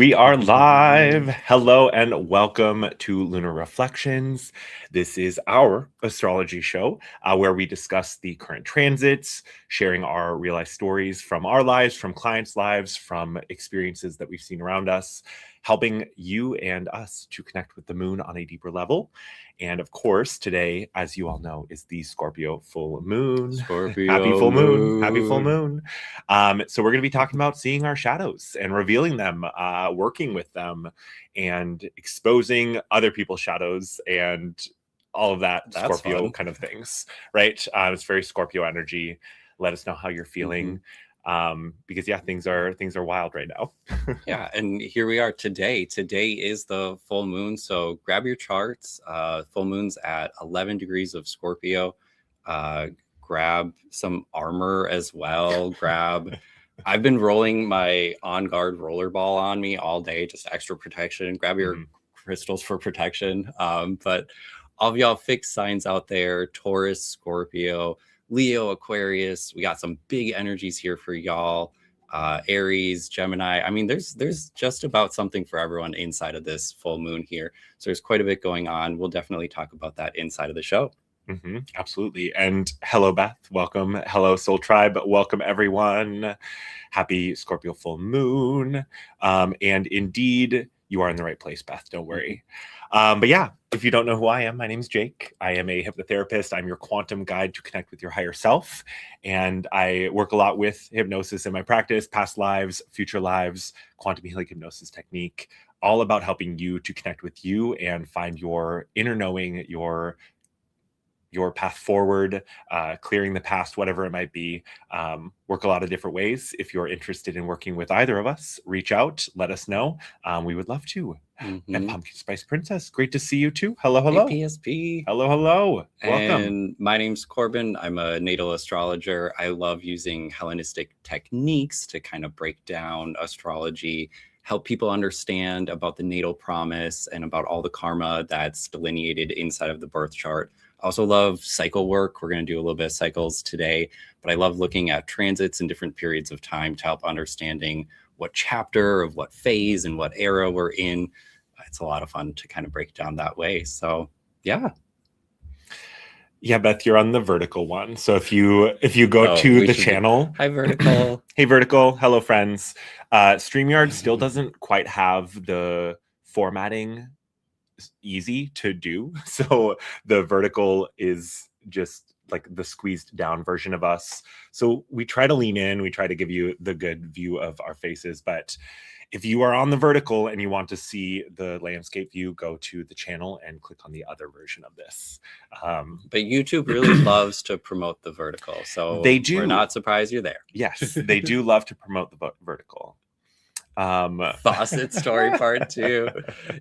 We are live. Hello and welcome to Lunar Reflections. This is our astrology show where we discuss the current transits, sharing our real life stories from our lives, from clients' lives, from experiences that we've seen around us, helping you and us to connect with the moon on a deeper level. And of course, today, as you all know, is the Scorpio full moon. Scorpio Happy full moon. Happy full moon. moon. So we're going to be talking about seeing our shadows and revealing them, working with them, and exposing other people's shadows and all of that. That's Scorpio fun. kind of things, right? It's very Scorpio energy. Let us know how you're feeling. Because things are wild right now. Yeah, and here we are today. Today is the full moon, so grab your charts. Full moon's at 11 degrees of Scorpio. Grab some armor as well. I've been rolling my On Guard rollerball on me all day, just extra protection. Grab your crystals for protection. But all of y'all fixed signs out there: Taurus, Scorpio, Leo, Aquarius. We got some big energies here for y'all. Aries, Gemini. I mean, there's just about something for everyone inside of this full moon here. So there's quite a bit going on. We'll definitely talk about that inside of the show. Absolutely. And hello, Beth. Welcome. Hello, Soul Tribe. Welcome, everyone. Happy Scorpio full moon. And indeed, you are in the right place, Beth. Don't worry. But yeah, if you don't know who I am, my name is Jake. I am a hypnotherapist. I'm your quantum guide to connect with your higher self. And I work a lot with hypnosis in my practice, past lives, future lives, quantum healing hypnosis technique, all about helping you to connect with you and find your inner knowing, your path forward, clearing the past, whatever it might be. Work a lot of different ways. If you're interested in working with either of us, reach out, let us know. We would love to. And Pumpkin Spice Princess, great to see you too. Hello. Hey, PSP. Hello. Welcome. And my name's Corbin. I'm a natal astrologer. I love using Hellenistic techniques to kind of break down astrology, help people understand about the natal promise and about all the karma that's delineated inside of the birth chart. I also love cycle work. We're going to do a little bit of cycles today, but I love looking at transits in different periods of time to help understanding what chapter of what phase and what era we're in. It's a lot of fun to kind of break down that way. So yeah. Yeah, Beth, you're on the vertical one. So if you go to the channel. Hi, Vertical. Hey, Vertical. Hello, friends. StreamYard still doesn't quite have the formatting easy to do. So the vertical is just like the squeezed down version of us. So we try to lean in. We try to give you the good view of our faces. But if you are on the vertical and you want to see the landscape view, go to the channel and click on the other version of this. But YouTube really loves to promote the vertical. So they do. We're not surprised you're there. Yes, they do love to promote the vertical. Faucet story part 2.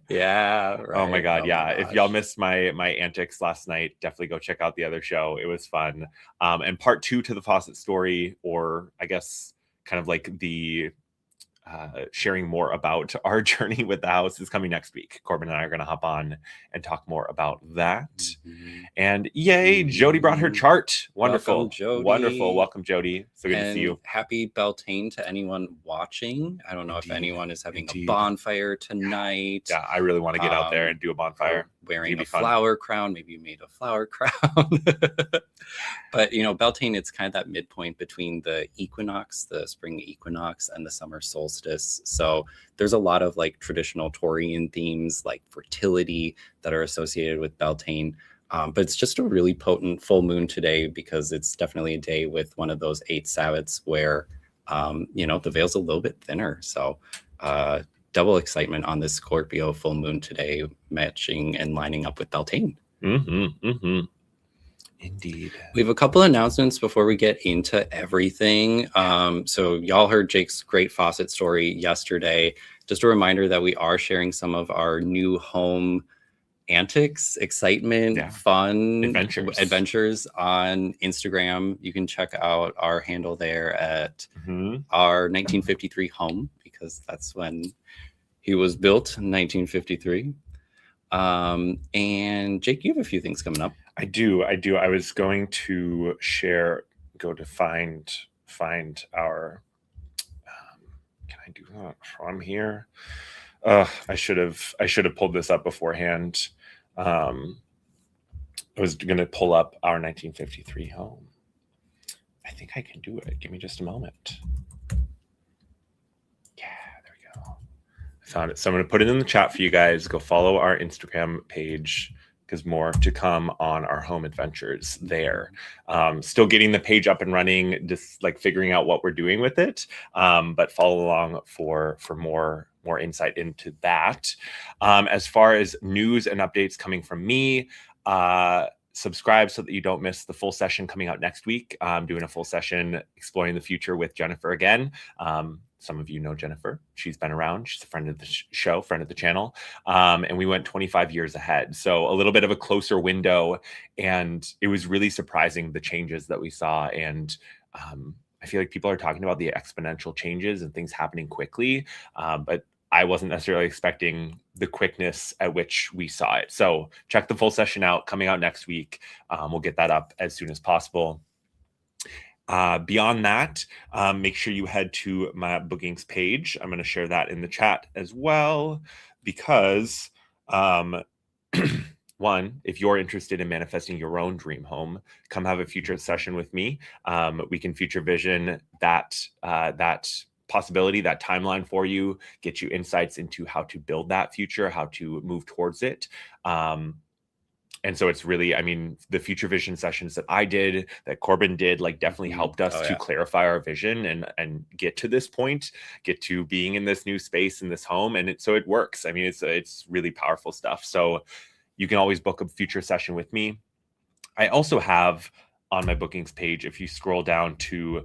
Yeah, right. Oh my god, yeah. If y'all missed my antics last night, definitely go check out the other show. It was fun. And part 2 to the faucet story, or I guess kind of like the sharing more about our journey with the house, is coming next week. Corbin and I are going to hop on and talk more about that. And yay, Jody brought her chart. Wonderful. Welcome, Jody. Wonderful. Welcome, Jody. So good to see you. Happy Beltane to anyone watching. I don't know if anyone is having a bonfire tonight. Yeah, I really want to get out there and do a bonfire. Wearing a flower crown. Maybe you made a flower crown. But, Beltane, it's kind of that midpoint between the equinox, the spring equinox, and the summer solstice. So there's a lot of like traditional Taurian themes like fertility that are associated with Beltane. But it's just a really potent full moon today because it's definitely a day with one of those 8 Sabbats where, the veil's a little bit thinner. So double excitement on this Scorpio full moon today, matching and lining up with Beltane. Indeed. We have a couple announcements before we get into everything. So y'all heard Jake's great faucet story yesterday. Just a reminder that we are sharing some of our new home antics, excitement, fun adventures on Instagram. You can check out our handle there at our 1953 home, because that's when he was built, in 1953. And Jake, you have a few things coming up. I do. I was going to find our, can I I do that from here? I should have pulled this up beforehand. I was going to pull up our 1953 home. I think I can do it. Give me just a moment. Yeah, there we go. I found it. So I'm going to put it in the chat for you guys. Go follow our Instagram page because more to come on our home adventures there. Still getting the page up and running, just like figuring out what we're doing with it. But follow along for more insight into that. As far as news and updates coming from me, subscribe so that you don't miss the full session coming out next week. I'm doing a full session exploring the future with Jennifer again. Some of you know Jennifer. She's been around. She's a friend of the show, friend of the channel. And we went 25 years ahead. So a little bit of a closer window. And it was really surprising the changes that we saw. And I feel like people are talking about the exponential changes and things happening quickly. But I wasn't necessarily expecting the quickness at which we saw it. So check the full session out, coming out next week. We'll get that up as soon as possible. Beyond that, make sure you head to my bookings page. I'm going to share that in the chat as well, because one, if you're interested in manifesting your own dream home, come have a future session with me. We can future vision that possibility, that timeline for you, get you insights into how to build that future, how to move towards it. And so it's really, I mean, the future vision sessions that I did, that Corbin did, like definitely helped us to clarify our vision and get to this point, get to being in this new space, in this home. And so it works. I mean, it's really powerful stuff. So you can always book a future session with me. I also have on my bookings page, if you scroll down to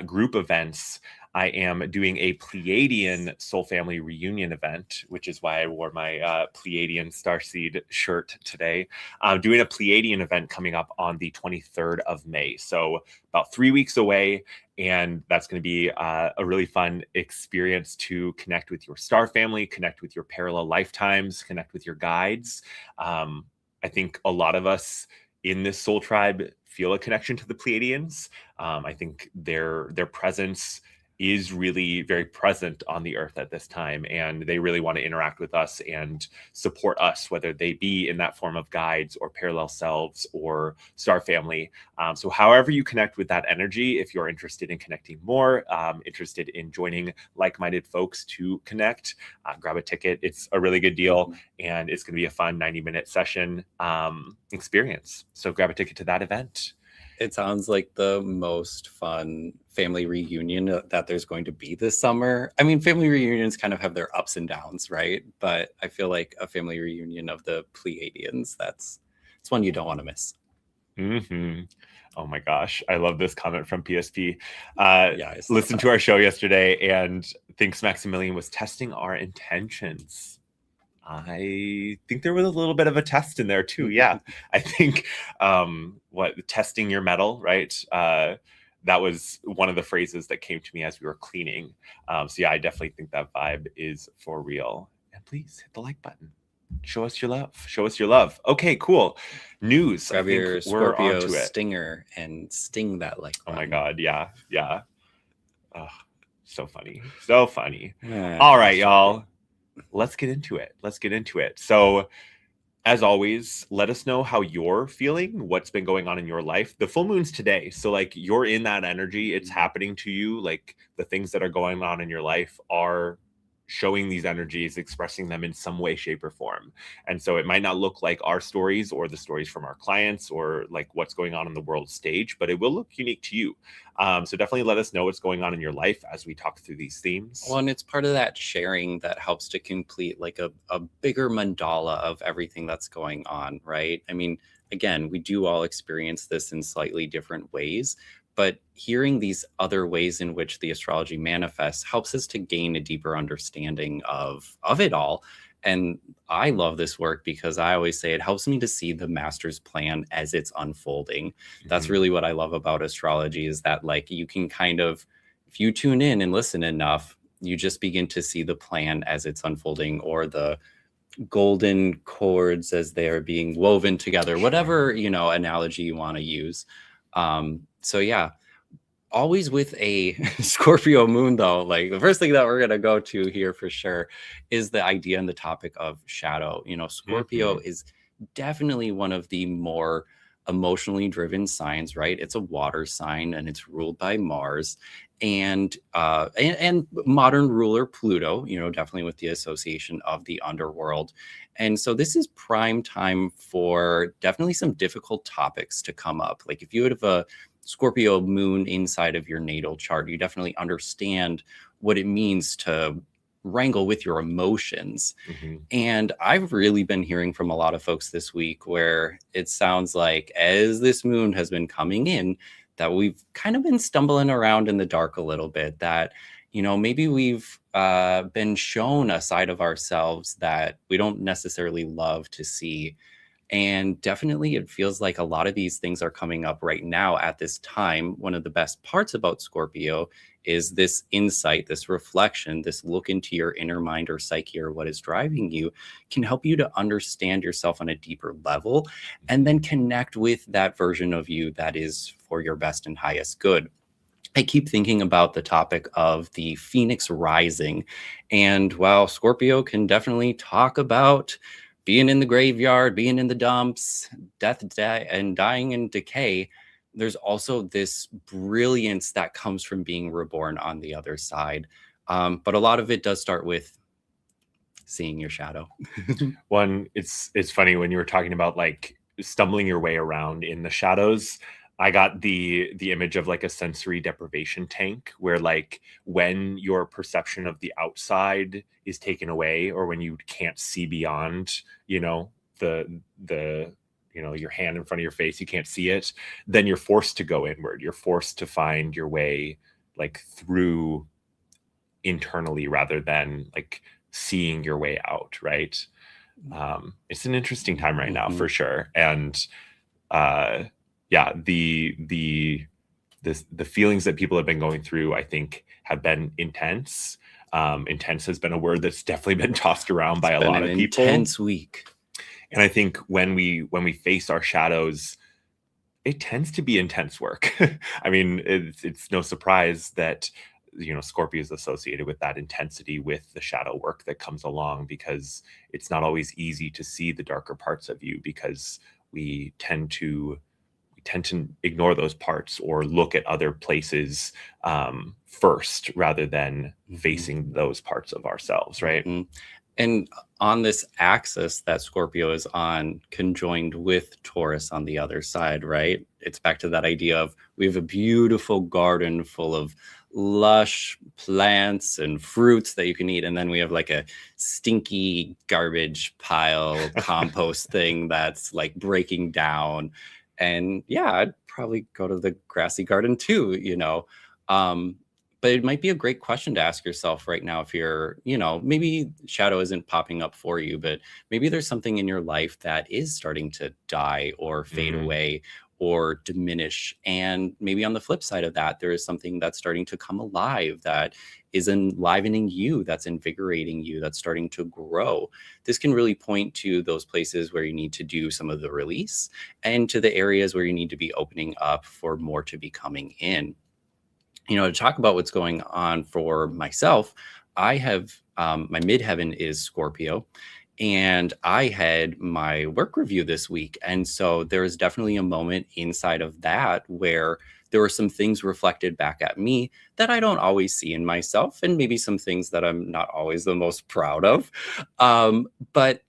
group events, I am doing a Pleiadian Soul Family reunion event, which is why I wore my Pleiadian Starseed shirt today. I'm doing a Pleiadian event coming up on the 23rd of May. So about 3 weeks away. And that's going to be a really fun experience to connect with your star family, connect with your parallel lifetimes, connect with your guides. I think a lot of us in this soul tribe feel a connection to the Pleiadians. I think their presence is really very present on the earth at this time, and they really want to interact with us and support us, whether they be in that form of guides or parallel selves or star family. So however you connect with that energy, if you're interested in connecting more, interested in joining like-minded folks to connect, grab a ticket. It's a really good deal, and it's going to be a fun 90-minute session experience. So grab a ticket to that event. It sounds like the most fun family reunion that there's going to be this summer. I mean, family reunions kind of have their ups and downs, right? But I feel like a family reunion of the Pleiadians, it's one you don't want to miss. Mm-hmm. Oh my gosh. I love this comment from PSP. Listened to our show yesterday and thinks Maximilian was testing our intentions. I think there was a little bit of a test in there too. Yeah. I think testing your metal, right? That was one of the phrases that came to me as we were cleaning. So yeah, I definitely think that vibe is for real. And please hit the like button. Show us your love. Show us your love. Okay, cool. News. Grab your Scorpio stinger and sting that like button. Oh my God. Yeah. Yeah. Oh, so funny. So funny. All right, y'all. Let's get into it. So as always, let us know how you're feeling, what's been going on in your life. The full moon's today. So like you're in that energy. It's happening to you. Like the things that are going on in your life are showing these energies, expressing them in some way, shape, or form. And so it might not look like our stories or the stories from our clients or like what's going on in the world stage, but it will look unique to you. So definitely let us know what's going on in your life as we talk through these themes. Well, and it's part of that sharing that helps to complete like a bigger mandala of everything that's going on, right? I mean, again, we do all experience this in slightly different ways, but hearing these other ways in which the astrology manifests helps us to gain a deeper understanding of it all. And I love this work because I always say it helps me to see the master's plan as it's unfolding. That's really what I love about astrology, is that like you can kind of, if you tune in and listen enough, you just begin to see the plan as it's unfolding, or the golden cords as they are being woven together, whatever, analogy you want to use. So yeah, always with a Scorpio moon, though, like the first thing that we're going to go to here for sure is the idea and the topic of shadow. Scorpio is definitely one of the more emotionally driven signs, right? It's a water sign and it's ruled by Mars and modern ruler Pluto, definitely with the association of the underworld. And so this is prime time for definitely some difficult topics to come up. Like if you have a Scorpio moon inside of your natal chart, you definitely understand what it means to wrangle with your emotions. And I've really been hearing from a lot of folks this week where it sounds like as this moon has been coming in, that we've kind of been stumbling around in the dark a little bit, that, maybe we've been shown a side of ourselves that we don't necessarily love to see. And definitely it feels like a lot of these things are coming up right now at this time. One of the best parts about Scorpio is this insight, this reflection, this look into your inner mind or psyche or what is driving you can help you to understand yourself on a deeper level and then connect with that version of you that is for your best and highest good. I keep thinking about the topic of the Phoenix rising. And while Scorpio can definitely talk about being in the graveyard, being in the dumps, death, and dying and decay, there's also this brilliance that comes from being reborn on the other side. But a lot of it does start with seeing your shadow. It's funny when you were talking about like stumbling your way around in the shadows. I got the image of like a sensory deprivation tank where like when your perception of the outside is taken away or when you can't see beyond, the your hand in front of your face, you can't see it, then you're forced to go inward. You're forced to find your way like through internally rather than like seeing your way out, right? It's an interesting time right now for sure. And yeah, the feelings that people have been going through, I think, have been intense. Intense has been a word that's definitely been tossed around by a lot of people. Intense week. And I think when we face our shadows, it tends to be intense work. I mean, it's no surprise that Scorpio is associated with that intensity, with the shadow work that comes along, because it's not always easy to see the darker parts of you because we tend to ignore those parts or look at other places first rather than facing those parts of ourselves, right? And on this axis that Scorpio is on, conjoined with Taurus on the other side, right? It's back to that idea of we have a beautiful garden full of lush plants and fruits that you can eat. And then we have like a stinky garbage pile compost thing that's like breaking down. And yeah, I'd probably go to the grassy garden too, but it might be a great question to ask yourself right now if you're, maybe shadow isn't popping up for you, but maybe there's something in your life that is starting to die or fade away or diminish. And maybe on the flip side of that, there is something that's starting to come alive that is enlivening you, that's invigorating you, that's starting to grow. This can really point to those places where you need to do some of the release and to the areas where you need to be opening up for more to be coming in. To talk about what's going on for myself, I have my midheaven is Scorpio, and I had my work review this week. And so there was definitely a moment inside of that where there were some things reflected back at me that I don't always see in myself, and maybe some things that I'm not always the most proud of. But,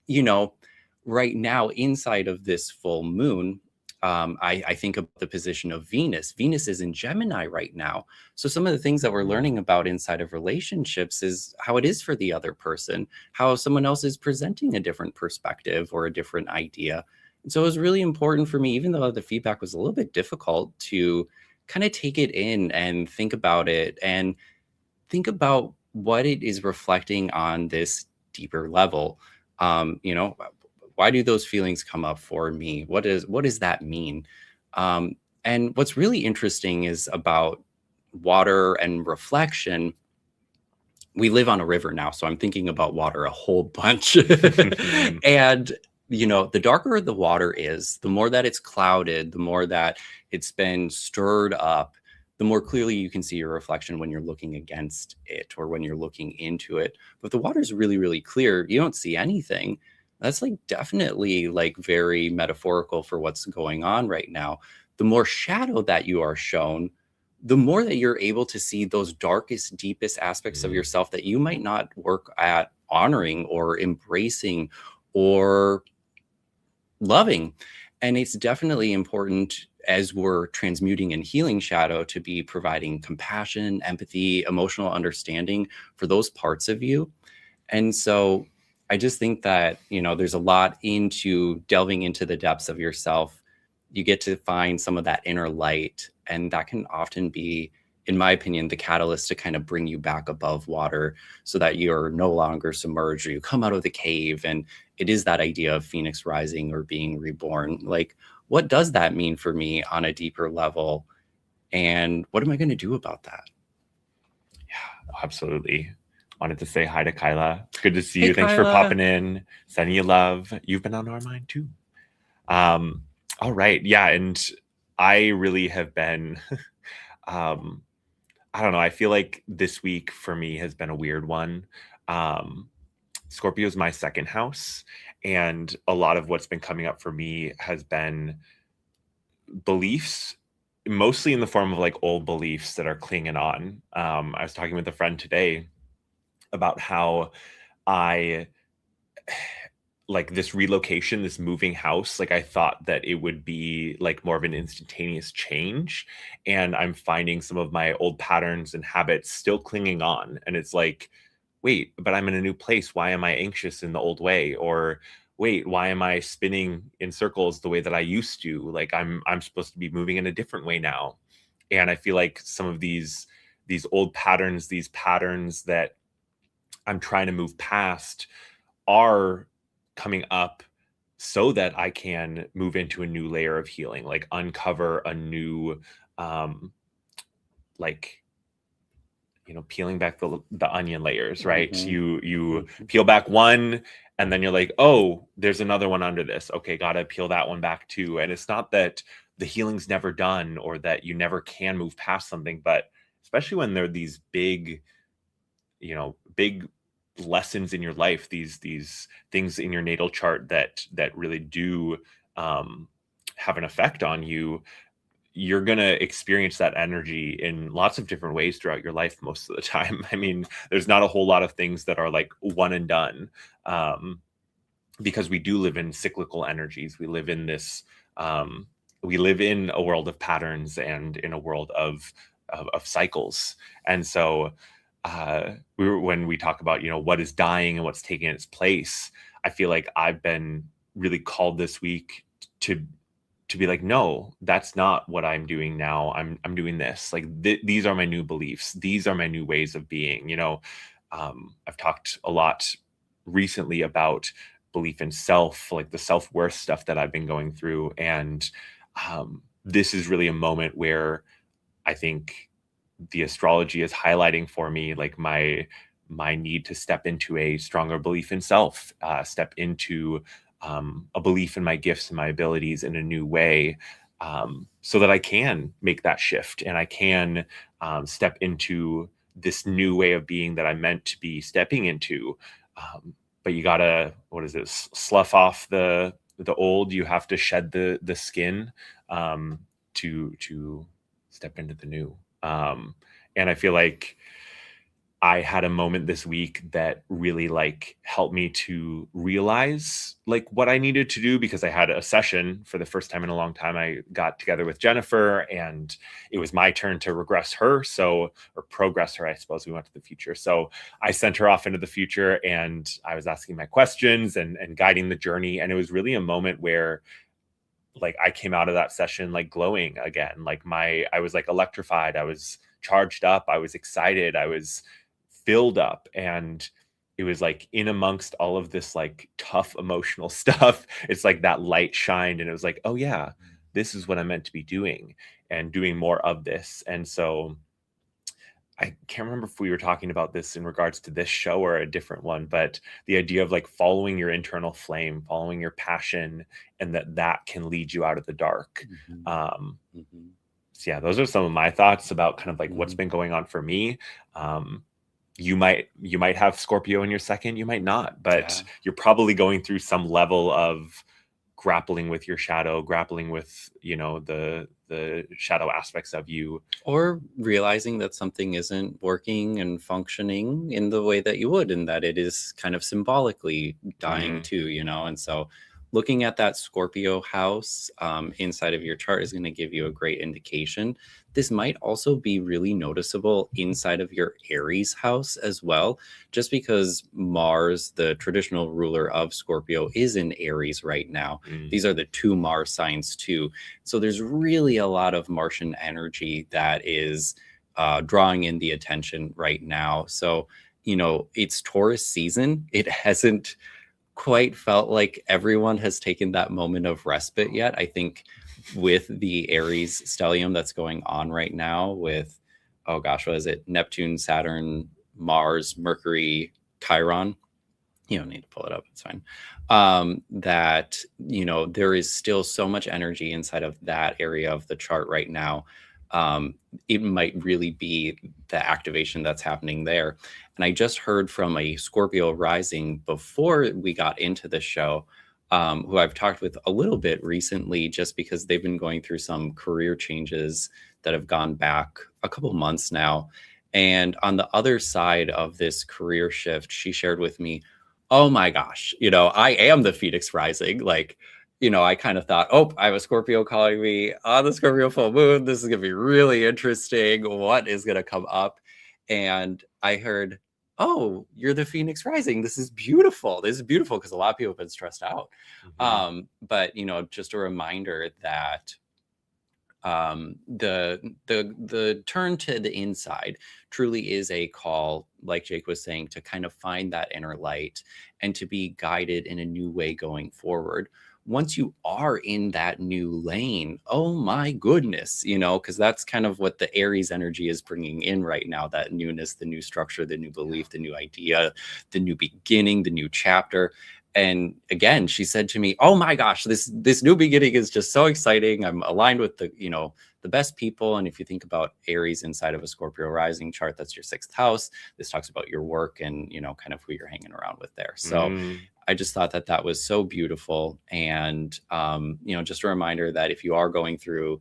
right now inside of this full moon, I think of the position of Venus. Venus is in Gemini right now. So some of the things that we're learning about inside of relationships is how it is for the other person, how someone else is presenting a different perspective or a different idea. And so it was really important for me, even though the feedback was a little bit difficult, to kind of take it in and think about it and think about what it is reflecting on this deeper level. Why do those feelings come up for me? What does that mean? And what's really interesting is about water and reflection. We live on a river now, so I'm thinking about water a whole bunch. And, the darker the water is, the more that it's clouded, the more that it's been stirred up, the more clearly you can see your reflection when you're looking against it or when you're looking into it. But if the water's really, really clear, you don't see anything. That's like definitely like very metaphorical for what's going on right now. The more shadow that you are shown, the more that you're able to see those darkest, deepest aspects of yourself that you might not work at honoring or embracing or loving. And it's definitely important as we're transmuting and healing shadow to be providing compassion, empathy, emotional understanding for those parts of you. And so I just think that, you know, there's a lot into delving into the depths of yourself. You get to find some of that inner light, and that can often be, in my opinion, the catalyst to kind of bring you back above water so that you're no longer submerged or you come out of the cave. And it is that idea of phoenix rising or being reborn. Like, what does that mean for me on a deeper level? And what am I going to do about that? Yeah, absolutely. Wanted to say hi to Kyla. It's good to see Hey, you. Thanks for Kyla. popping in. Sending you love. You've been on our mind too. All right. Yeah. And I really have been, I don't know. I feel like this week for me has been a weird one. Scorpio is my second house. And a lot of what's been coming up for me has been beliefs, mostly in the form of like old beliefs that are clinging on. I was talking with a friend today about how I like this relocation, this moving house, like I thought that it would be like more of an instantaneous change. And I'm finding some of my old patterns and habits still clinging on. And it's like, wait, but I'm in a new place. Why am I anxious in the old way? Or wait, why am I spinning in circles the way that I used to? Like I'm supposed to be moving in a different way now. And I feel like some of these old patterns, these patterns that I'm trying to move past are coming up so that I can move into a new layer of healing, like uncover a new, like, you know, peeling back the onion layers, right? You peel back one and then you're like, oh, there's another one under this. Okay, gotta peel that one back too. And it's not that the healing's never done or that you never can move past something, but especially when there are these big, you know, big lessons in your life, these things in your natal chart that really do have an effect on you, you're going to experience that energy in lots of different ways throughout your life most of the time. I mean, there's not a whole lot of things that are like one and done, because we do live in cyclical energies. We live in this we live in a world of patterns and in a world of cycles. And so when we talk about, you know, what is dying and what's taking its place, I feel like I've been really called this week to be like, no, that's not what I'm doing now. I'm doing this. Like these are my new beliefs. These are my new ways of being. You know, I've talked a lot recently about belief in self, like the self-worth stuff that I've been going through, and this is really a moment where I think the astrology is highlighting for me like my need to step into a stronger belief in self, step into a belief in my gifts and my abilities in a new way, so that I can make that shift and I can step into this new way of being that I'm meant to be stepping into. But you gotta, what is this? Slough off the old. You have to shed the skin to step into the new. And I feel like I had a moment this week that really like helped me to realize like what I needed to do, because I had a session for the first time in a long time. I got together with Jennifer and it was my turn to regress her. So, or progress her, I suppose. We went to the future. So I sent her off into the future and I was asking my questions and guiding the journey. And it was really a moment where like I came out of that session like glowing again. Like I was like electrified. I was charged up. I was excited. I was filled up. And it was like in amongst all of this like tough emotional stuff, it's like that light shined and it was like, oh yeah, this is what I'm meant to be doing and doing more of this. And so I can't remember if we were talking about this in regards to this show or a different one, but the idea of like following your internal flame, following your passion, and that can lead you out of the dark. So yeah, those are some of my thoughts about kind of like what's been going on for me. You might have Scorpio in your second, you might not, but you're probably going through some level of grappling with your shadow, grappling with, you know, the shadow aspects of you, or realizing that something isn't working and functioning in the way that you would, and that it is kind of symbolically dying too, you know. And so looking at that Scorpio house inside of your chart is going to give you a great indication. This might also be really noticeable inside of your Aries house as well, just because Mars, the traditional ruler of Scorpio, is in Aries right now. These are the two Mars signs too. So there's really a lot of Martian energy that is drawing in the attention right now. So, you know, it's Taurus season. It hasn't quite felt like everyone has taken that moment of respite yet. I think with the Aries stellium that's going on right now with, oh gosh, what is it? Neptune, Saturn, Mars, Mercury, Chiron. You don't need to pull it up. It's fine. That, you know, there is still so much energy inside of that area of the chart right now. It might really be the activation that's happening there. And I just heard from a Scorpio rising before we got into the show, who I've talked with a little bit recently, just because they've been going through some career changes that have gone back a couple months now. And on the other side of this career shift, she shared with me, oh my gosh, you know, I am the Phoenix rising. Like, you know, I kind of thought, oh, I have a Scorpio calling me on the Scorpio full moon. This is going to be really interesting. What is going to come up? And I heard, oh, you're the Phoenix rising. This is beautiful. This is beautiful, because a lot of people have been stressed out. But, you know, just a reminder that the turn to the inside truly is a call, like Jake was saying, to kind of find that inner light and to be guided in a new way going forward. Once you are in that new lane, oh my goodness, you know, because that's kind of what the Aries energy is bringing in right now, that newness, the new structure, the new belief, the new idea, the new beginning, the new chapter. And again, she said to me, oh my gosh, this new beginning is just so exciting. I'm aligned with the, you know, the best people. And if you think about Aries inside of a Scorpio rising chart, that's your sixth house. This talks about your work and, you know, kind of who you're hanging around with there. So I just thought that that was so beautiful. And, you know, just a reminder that if you are going through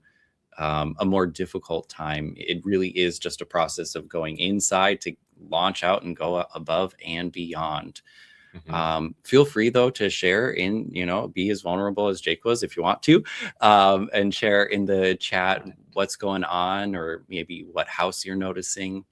a more difficult time, it really is just a process of going inside to launch out and go above and beyond. Feel free though to share in, you know, be as vulnerable as Jake was if you want to, and share in the chat what's going on, or maybe what house you're noticing.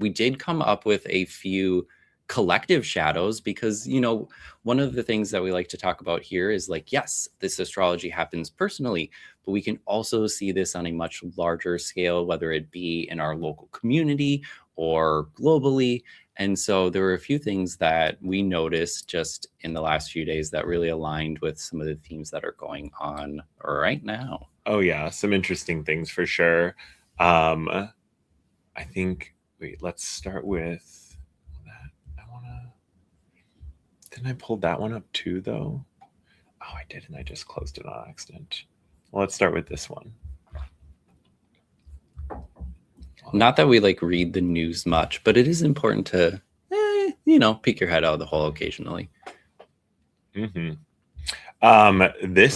We did come up with a few collective shadows, because, you know, one of the things that we like to talk about here is like, yes, this astrology happens personally, but we can also see this on a much larger scale, whether it be in our local community or globally. And so there were a few things that we noticed just in the last few days that really aligned with some of the themes that are going on right now. Oh yeah, some interesting things for sure. I think, wait, let's start with that. Didn't I pull that one up too though? Oh, I didn't. I just closed it on accident. Well, let's start with this one. Not that we like read the news much, but it is important to, you know, peek your head out of the hole occasionally. This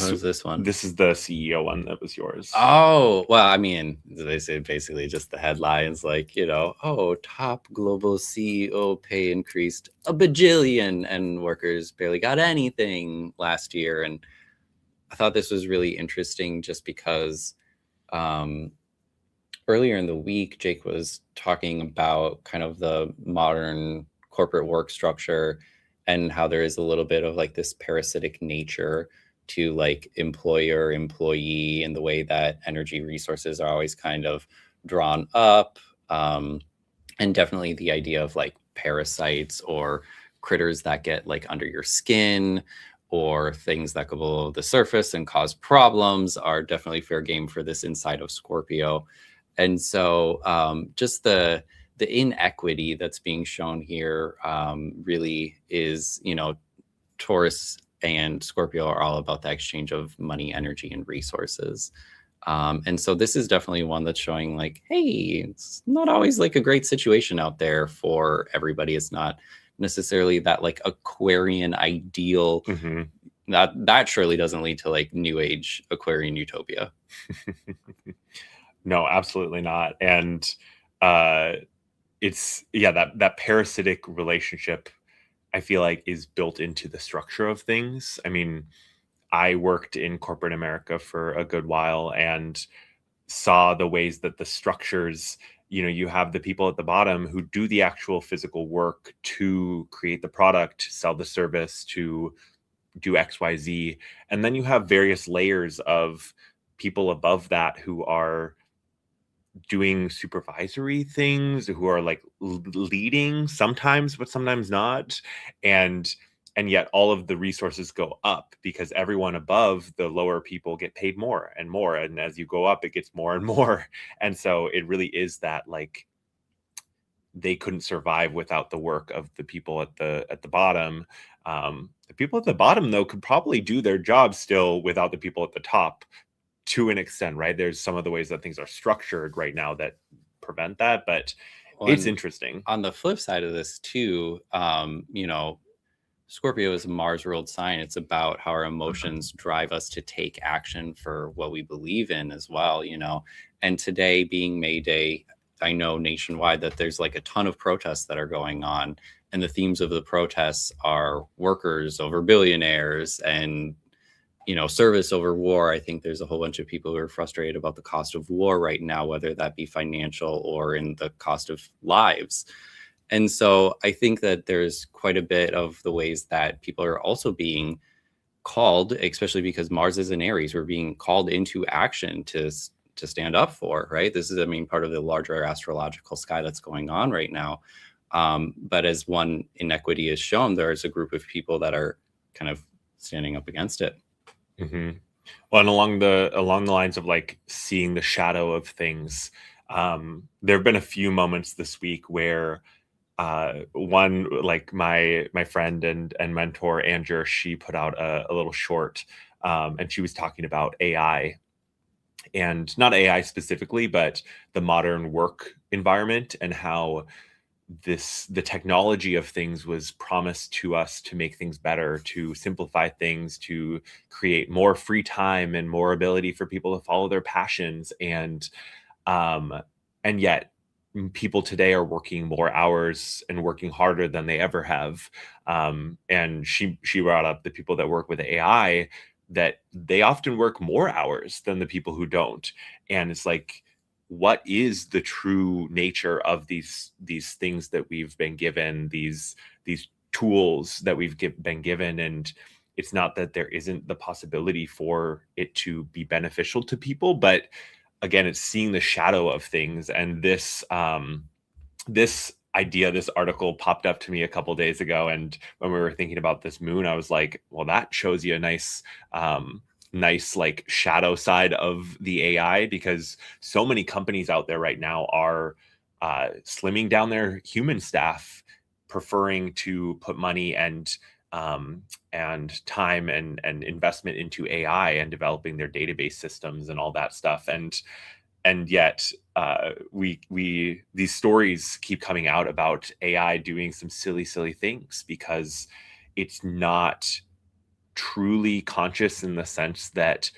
is this one. This is the CEO one that was yours. Oh, well, I mean, they say basically just the headlines, like, you know, oh, top global CEO pay increased a bajillion and workers barely got anything last year. And I thought this was really interesting just because earlier in the week, Jake was talking about kind of the modern corporate work structure and how there is a little bit of like this parasitic nature to like employer employee, and the way that energy resources are always kind of drawn up. And definitely the idea of like parasites or critters that get like under your skin, or things that go below the surface and cause problems, are definitely fair game for this inside of Scorpio. And so just the inequity that's being shown here really is, you know, Taurus and Scorpio are all about the exchange of money, energy, and resources. And so this is definitely one that's showing like, hey, it's not always like a great situation out there for everybody. It's not necessarily that like Aquarian ideal. Mm-hmm. That surely doesn't lead to like new age Aquarian utopia. No, absolutely not. And uh it's that parasitic relationship, I feel like, is built into the structure of things. I mean, I worked in corporate America for a good while and saw the ways that the structures, you have the people at the bottom who do the actual physical work to create the product, sell the service, to do XYZ. And then you have various layers of people above that who are doing supervisory things, who are like leading sometimes, but sometimes not. And yet all of the resources go up because everyone above the lower people get paid more and more, and as you go up it gets more and more. And so it really is that, like, they couldn't survive without the work of the people at the bottom. The people at the bottom, though, could probably do their job still without the people at the top, to an extent, right? There's some of the ways that things are structured right now that prevent that, but Well, it's and interesting. on the flip side of this too, Scorpio is a Mars ruled sign. It's about how our emotions drive us to take action for what we believe in as well. And today being May Day, I know nationwide that there's like a ton of protests that are going on. And the themes of the protests are workers over billionaires and service over war. I think there's a whole bunch of people who are frustrated about the cost of war right now, whether that be financial or in the cost of lives. And so I think that there's quite a bit of the ways that people are also being called, especially because Mars is in Aries, we're being called into action to stand up for, right? This is, I mean, part of the larger astrological sky that's going on right now. But as one inequity is shown, there's a group of people that are kind of standing up against it. Mm-hmm. Well, and along the lines of like seeing the shadow of things, there have been a few moments this week where one, like my friend and mentor Andrew, she put out a little short, and she was talking about AI, and not AI specifically, but the modern work environment, and how the technology of things was promised to us to make things better, to simplify things, to create more free time and more ability for people to follow their passions. Um and yet people today are working more hours and working harder than they ever have. And she brought up the people that work with AI, that they often work more hours than the people who don't. And it's like, what is the true nature of these things that we've been given, these tools that been given? And it's not that there isn't the possibility for it to be beneficial to people, but again, it's seeing the shadow of things. And this article popped up to me a couple days ago, and when we were thinking about this moon, I was like, well, that shows you a nice like shadow side of the AI, because so many companies out there right now are slimming down their human staff, preferring to put money and time and investment into AI and developing their database systems and all that stuff. And yet we these stories keep coming out about AI doing some silly things, because it's not truly conscious in the sense that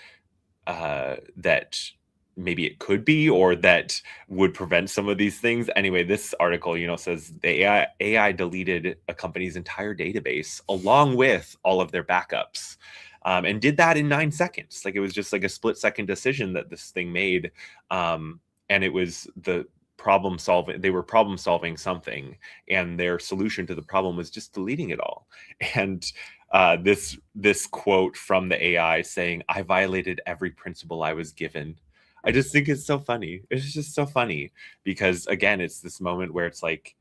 maybe it could be, or that would prevent some of these things. Anyway, this article, says the AI deleted a company's entire database along with all of their backups, and did that in 9 seconds. Like, it was just like a split-second decision that this thing made, and it was the problem solving. They were problem solving something, and their solution to the problem was just deleting it all. And this quote from the AI saying, "I violated every principle I was given." I just think it's so funny. It's just so funny, because again, it's this moment where it's like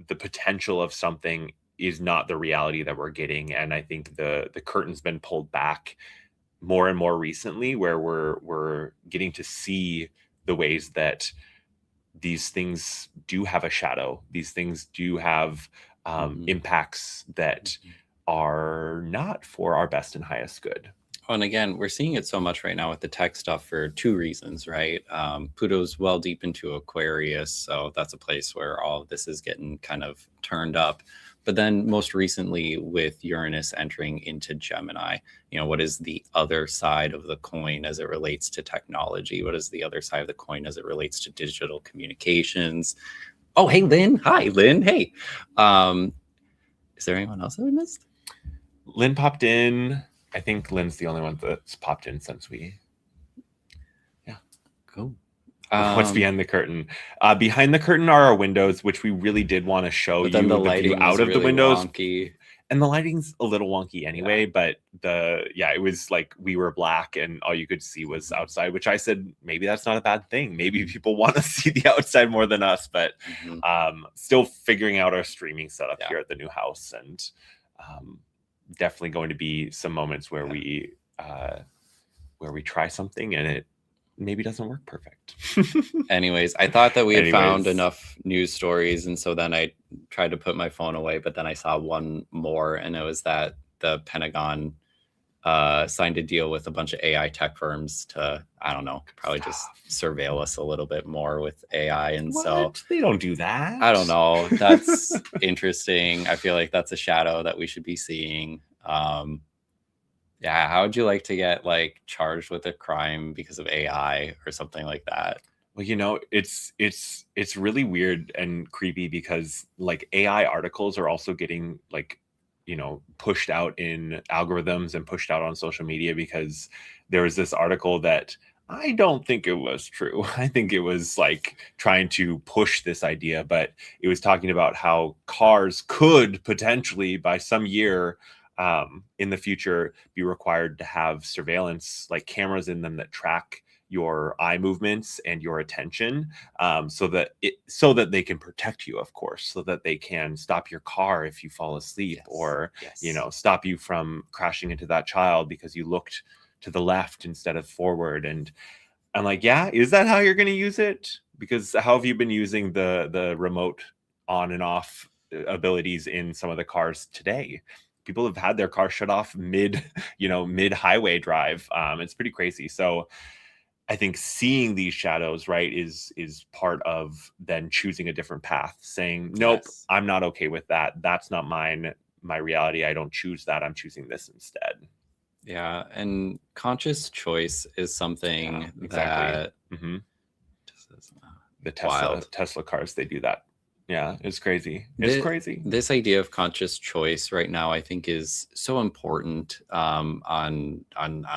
the potential of something is not the reality that we're getting. And I think the curtain's been pulled back more and more recently, where we're getting to see the ways that these things do have a shadow. These things do have impacts that are not for our best and highest good. And again, we're seeing it so much right now with the tech stuff for two reasons, right? Pluto's well deep into Aquarius, so that's a place where all of this is getting kind of turned up. But then most recently with Uranus entering into Gemini, what is the other side of the coin as it relates to technology? What is the other side of the coin as it relates to digital communications? Oh, hey, Lynn. Hi, Lynn. Hey. Is there anyone else that we missed? Lynn popped in. I think Lynn's the only one that's popped in since we. Yeah. Cool. What's behind the curtain? Behind the curtain are our windows, which we really did want to show you the view out of really the windows. Wonky. And the lighting's a little wonky anyway, but it was like we were black and all you could see was outside, which I said, maybe that's not a bad thing. Maybe people want to see the outside more than us, but still figuring out our streaming setup here at the new house. And definitely going to be some moments where we try something and it maybe doesn't work perfect. Anyways, I thought that we had found enough news stories, and so then I tried to put my phone away, but then I saw one more, and it was that the Pentagon signed a deal with a bunch of AI tech firms to, I don't know, probably just surveil us a little bit more with AI. And so they don't do that. I don't know. That's interesting. I feel like that's a shadow that we should be seeing. How would you like to get like charged with a crime because of AI or something like that? Well, it's really weird and creepy because like AI articles are also getting like, pushed out in algorithms and pushed out on social media because there was this article that I don't think it was true. I think it was like trying to push this idea, but it was talking about how cars could potentially by some year in the future be required to have surveillance, like cameras in them that track your eye movements and your attention, so that they can protect you, of course, so that they can stop your car if you fall asleep, or stop you from crashing into that child because you looked to the left instead of forward. And I'm like, yeah, is that how you're going to use it? Because how have you been using the remote on and off abilities in some of the cars today? People have had their car shut off mid highway drive. It's pretty crazy. So I think seeing these shadows, right, is part of then choosing a different path, saying, nope, I'm not okay with that. That's not my reality. I don't choose that. I'm choosing this instead. Yeah. And conscious choice is something that the Tesla cars, they do that. Yeah, it's crazy. Crazy. This idea of conscious choice right now, I think, is so important on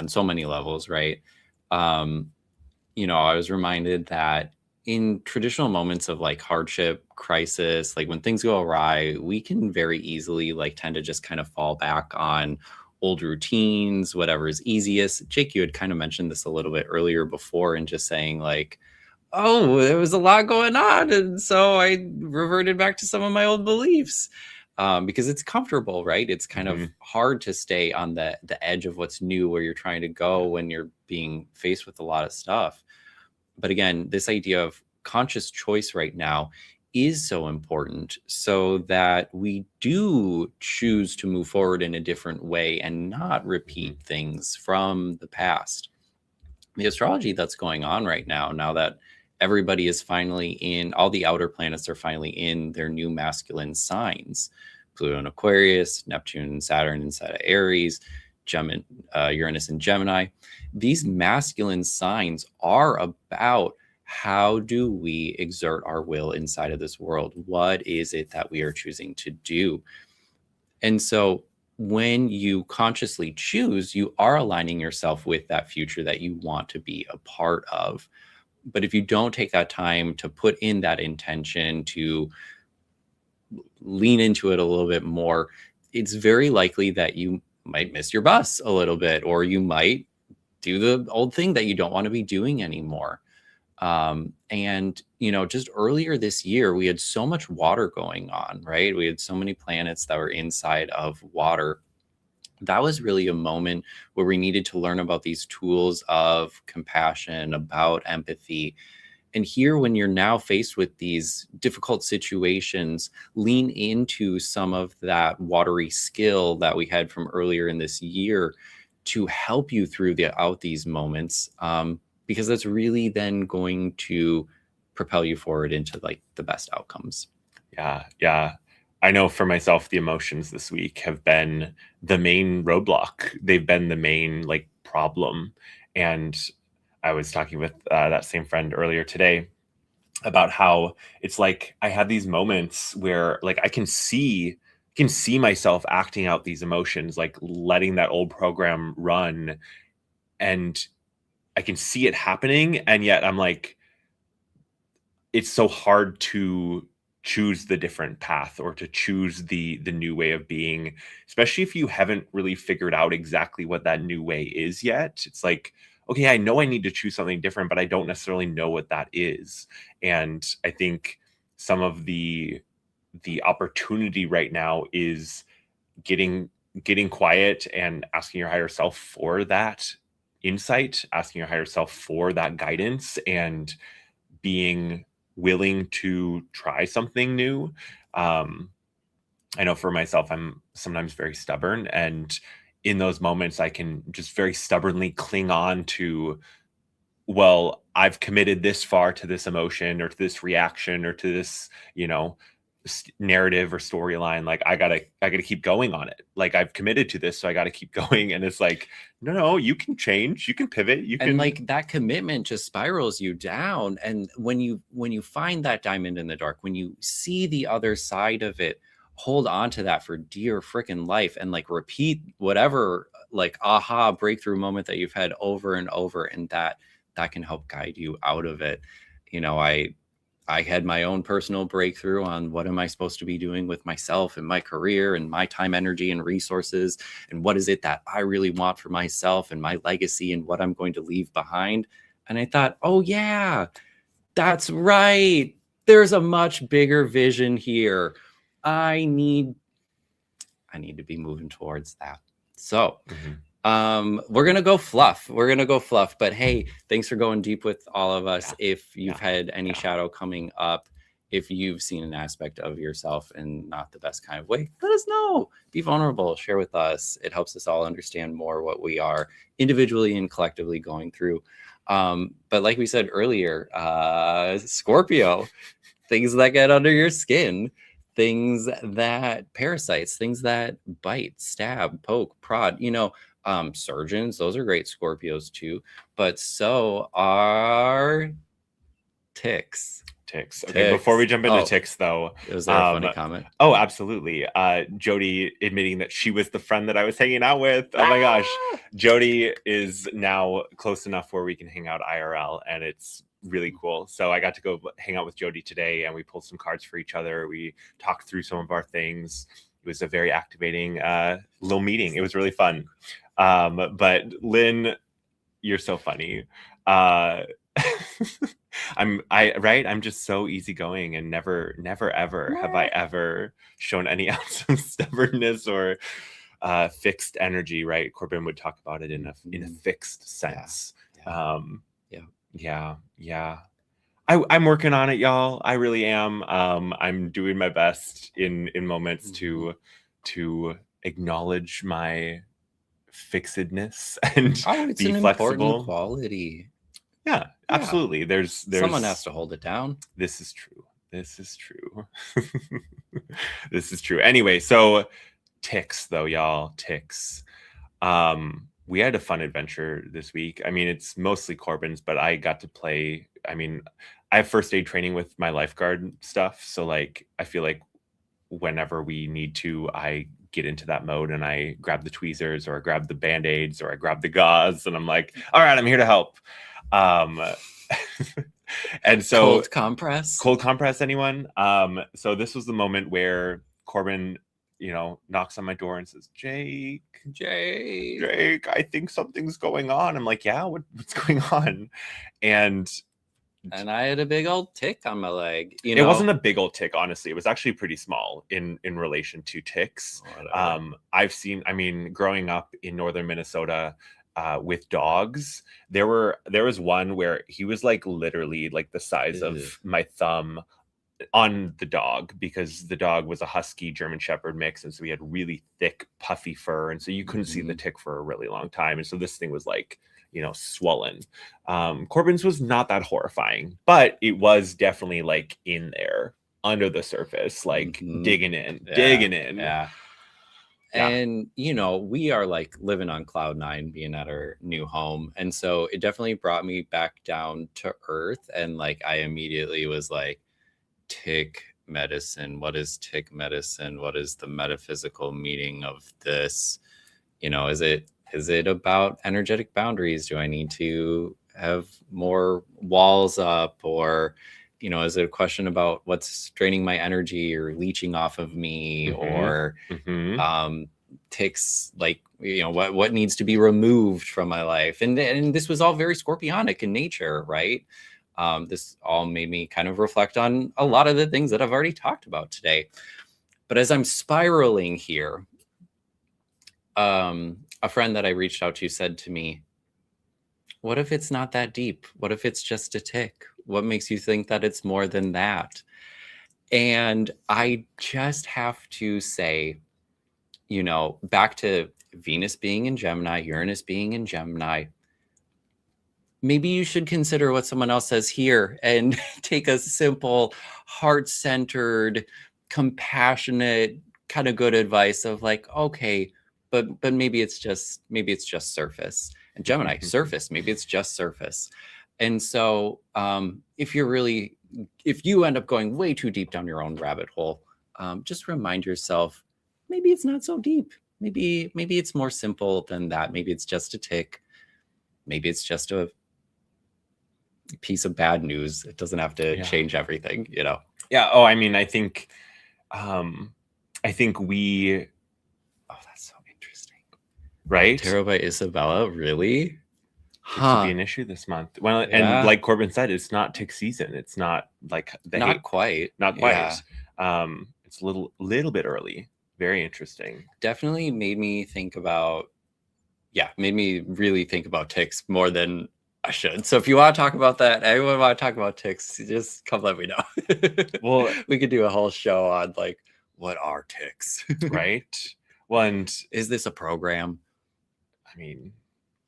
so many levels, right? I was reminded that in traditional moments of like hardship, crisis, like when things go awry, we can very easily like tend to just kind of fall back on old routines, whatever is easiest. Jake, you had kind of mentioned this a little bit earlier before, and just saying like, oh, there was a lot going on, and so I reverted back to some of my old beliefs because it's comfortable, right? It's kind of hard to stay on the edge of what's new, where you're trying to go when you're being faced with a lot of stuff. But again, this idea of conscious choice right now is so important, so that we do choose to move forward in a different way and not repeat things from the past. The astrology that's going on right now that everybody is finally in, all the outer planets are finally in their new masculine signs. Pluto in Aquarius, Neptune and Saturn inside of Aries, Uranus in Gemini. These masculine signs are about how do we exert our will inside of this world? What is it that we are choosing to do? And so when you consciously choose, you are aligning yourself with that future that you want to be a part of. But if you don't take that time to put in that intention, to lean into it a little bit more, it's very likely that you might miss your bus a little bit, or you might do the old thing that you don't want to be doing anymore. And, just earlier this year, we had so much water going on, right? We had so many planets that were inside of water. That was really a moment where we needed to learn about these tools of compassion, about empathy. And here, when you're now faced with these difficult situations, lean into some of that watery skill that we had from earlier in this year to help you throughout these moments, because that's really then going to propel you forward into like the best outcomes. Yeah. I know for myself, the emotions this week have been the main roadblock. They've been the main like problem. And I was talking with that same friend earlier today about how it's like I have these moments where like I can see myself acting out these emotions, like letting that old program run, and I can see it happening, and yet I'm like, it's so hard to choose the different path or to choose the new way of being, especially if you haven't really figured out exactly what that new way is yet. It's like, okay, I know I need to choose something different, but I don't necessarily know what that is. And I think some of the opportunity right now is getting quiet and asking your higher self for that insight, asking your higher self for that guidance, and being willing to try something new. I know for myself, I'm sometimes very stubborn, and in those moments, I can just very stubbornly cling on to, well, I've committed this far to this emotion or to this reaction or to this, narrative or storyline. Like I gotta keep going on it. Like I've committed to this, so I gotta keep going. And it's like, no, you can change, you can pivot, you can. And like that commitment just spirals you down. And when you find that diamond in the dark, when you see the other side of it, hold on to that for dear freaking life, and like repeat whatever like aha breakthrough moment that you've had over and over, and that can help guide you out of it. I had my own personal breakthrough on what am I supposed to be doing with myself and my career and my time, energy, and resources, and what is it that I really want for myself and my legacy and what I'm going to leave behind. And I thought, oh yeah, that's right. There's a much bigger vision here. I need to be moving towards that. So we're gonna go fluff. But hey, thanks for going deep with all of us. If you've had any shadow coming up, if you've seen an aspect of yourself in not the best kind of way, let us know. Be vulnerable, share with us. It helps us all understand more what we are individually and collectively going through. But like we said earlier, Scorpio, things that get under your skin, things that parasites, things that bite, stab, poke, prod, surgeons, those are great Scorpios too, but so are ticks. Okay, before we jump into ticks though, was there a funny comment? Oh, absolutely. Jody admitting that she was the friend that I was hanging out with. Oh my gosh. Jody is now close enough where we can hang out IRL, and it's really cool. So I got to go hang out with Jody today, and we pulled some cards for each other. We talked through some of our things. It was a very activating little meeting. It was really fun. But Lynn, you're so funny. I'm just so easygoing, and never ever have I ever shown any ounce of stubbornness or fixed energy, right? Corbin would talk about it in a fixed sense. Yeah. I'm working on it, y'all. I really am. I'm doing my best in moments to acknowledge my fixedness and it's be an flexible. Important quality. Yeah, absolutely. There's someone has to hold it down. This is true. This is true. Anyway, so ticks though, y'all. Ticks. We had a fun adventure this week. I mean, it's mostly Corbin's, but I got to play. I mean, I have first aid training with my lifeguard stuff, so like I feel like whenever we need to, I get into that mode and I grab the tweezers or I grab the band-aids or I grab the gauze, and I'm like, all right, I'm here to help. And so cold compress, anyone? So this was the moment where Corbin, knocks on my door and says, Jake, I think something's going on. I'm like, yeah, what's going on? And I had a big old tick on my leg. It wasn't a big old tick, honestly. It was actually pretty small in relation to ticks. I've seen, growing up in northern Minnesota, with dogs, there was one where he was like literally like the size of my thumb, on the dog, because the dog was a husky German Shepherd mix, and so he had really thick puffy fur, and so you couldn't see the tick for a really long time, and so this thing was like, you know, swollen. Corbin's was not that horrifying, but it was definitely like in there under the surface, like digging in. Yeah. And, you know, we are like living on cloud nine being at our new home. And so it definitely brought me back down to earth. And like, I immediately was like, tick medicine. What is tick medicine? What is the metaphysical meaning of this? You know, is it about energetic boundaries? Do I need to have more walls up? Or, you know, is it a question about what's draining my energy or leeching off of me? Or ticks, like, you know, what needs to be removed from my life? And this was all very Scorpionic in nature, right? This all made me kind of reflect on a lot of the things that I've already talked about today. But as I'm spiraling here, a friend that I reached out to said to me, what if it's not that deep? What if it's just a tick? What makes you think that it's more than that? And I just have to say, you know, back to Venus being in Gemini, Uranus being in Gemini, maybe you should consider what someone else says here and take a simple, heart-centered, compassionate, kind of good advice of like, okay, but maybe it's just surface. And Gemini, surface, maybe it's just surface. And so if you end up going way too deep down your own rabbit hole, just remind yourself, maybe it's not so deep. Maybe it's more simple than that. Maybe it's just a tick. Maybe it's just a piece of bad news. It doesn't have to change everything, you know? Yeah. Oh, I mean, I think we, oh, that's so interesting. Right? Tarot by Isabella, really? It could be an issue this month. Well, and like Corbin said, it's not tick season. It's not like not quite. Yeah. It's a little bit early. Very interesting. Definitely made me really think about ticks more than I should. So if you want to talk about that, anyone want to talk about ticks, just come let me know. Well, we could do a whole show on like, what are ticks? Right. Well, and is this a program? I mean,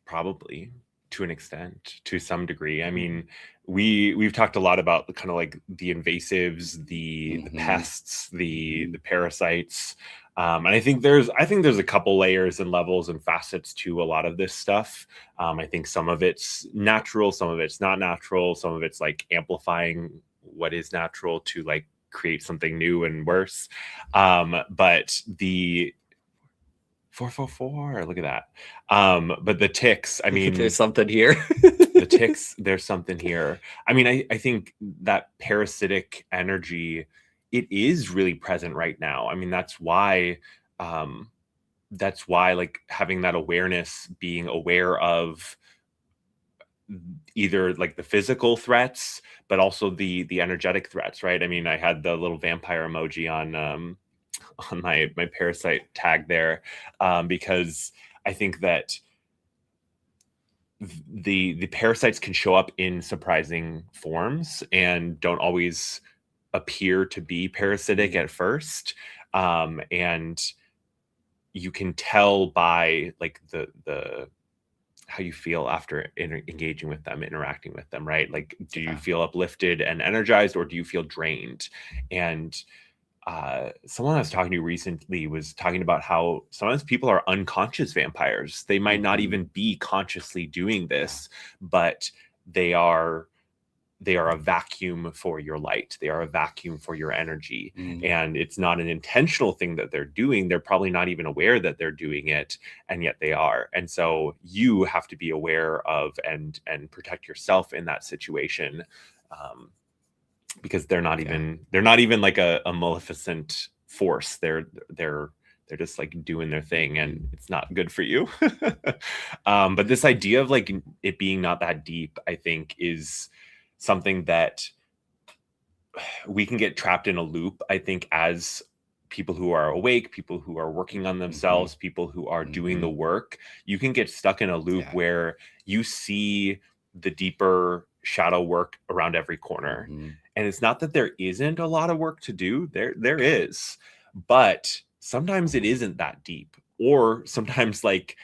probably to an extent, to some degree. I mean, we've talked a lot about kind of like the invasives, the pests, the parasites. And I think there's a couple layers and levels and facets to a lot of this stuff. I think some of it's natural, some of it's not natural, some of it's like amplifying what is natural to like create something new and worse. But the 444, look at that. But the ticks, I mean, there's something here. The ticks, there's something here. I mean, I think that parasitic energy, it is really present right now. I mean, that's why like having that awareness, being aware of either like the physical threats, but also the energetic threats, right? I mean, I had the little vampire emoji on my parasite tag there, because I think that the parasites can show up in surprising forms and don't always appear to be parasitic at first, and you can tell by like the how you feel after engaging with them, interacting with them, right? Like, do you feel uplifted and energized, or do you feel drained? And someone I was talking to recently was talking about how sometimes people are unconscious vampires. They might not even be consciously doing this, but they are a vacuum for your light. They are a vacuum for your energy. And it's not an intentional thing that they're doing. They're probably not even aware that they're doing it, and yet they are. And so you have to be aware of and protect yourself in that situation. Because they're not even like a maleficent force. They're just like doing their thing, and it's not good for you. But this idea of like it being not that deep, I think, is something that we can get trapped in a loop, I think, as people who are awake, people who are working on themselves, people who are doing the work. You can get stuck in a loop where you see the deeper shadow work around every corner. And it's not that there isn't a lot of work to do. There is, but sometimes it isn't that deep, or sometimes like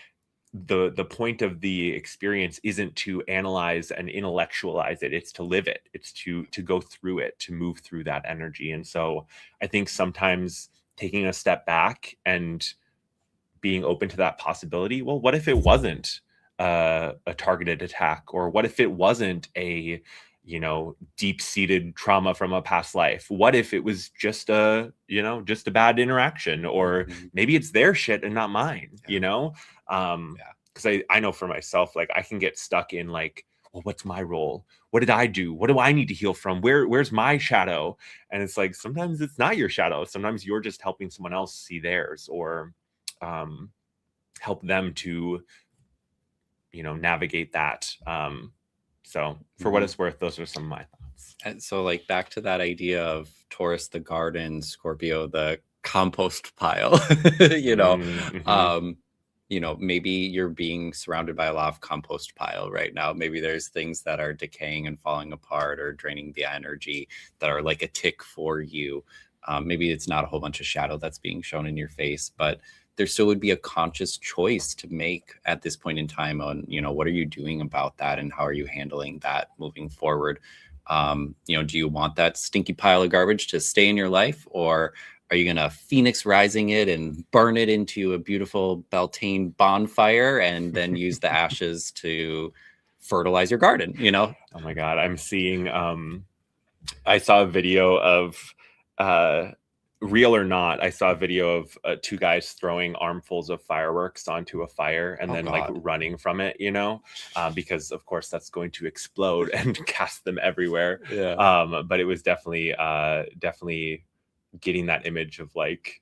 the point of the experience isn't to analyze and intellectualize it. It's to live it. It's to go through it, to move through that energy. And so I think sometimes taking a step back and being open to that possibility. Well, what if it wasn't a targeted attack, or what if it wasn't a deep-seated trauma from a past life? What if it was just a bad interaction, or maybe it's their shit and not mine? Because I know for myself, like, I can get stuck in like, well, what's my role? What did I do? What do I need to heal from? Where's my shadow? And it's like, sometimes it's not your shadow. Sometimes you're just helping someone else see theirs, or help them to navigate that. So for what it's worth, those are some of my thoughts. And so, like, back to that idea of Taurus the garden, Scorpio the compost pile. Maybe you're being surrounded by a lot of compost pile right now. Maybe there's things that are decaying and falling apart or draining the energy that are like a tick for you. Maybe it's not a whole bunch of shadow that's being shown in your face, but there still would be a conscious choice to make at this point in time on, what are you doing about that, and how are you handling that moving forward? Do you want that stinky pile of garbage to stay in your life, or are you going to Phoenix rising it and burn it into a beautiful Beltane bonfire and then use the ashes to fertilize your garden? Oh my God. I'm seeing, I saw a video of, real or not, I saw a video of two guys throwing armfuls of fireworks onto a fire and then like running from it, because of course that's going to explode and cast them everywhere. But it was definitely getting that image of like,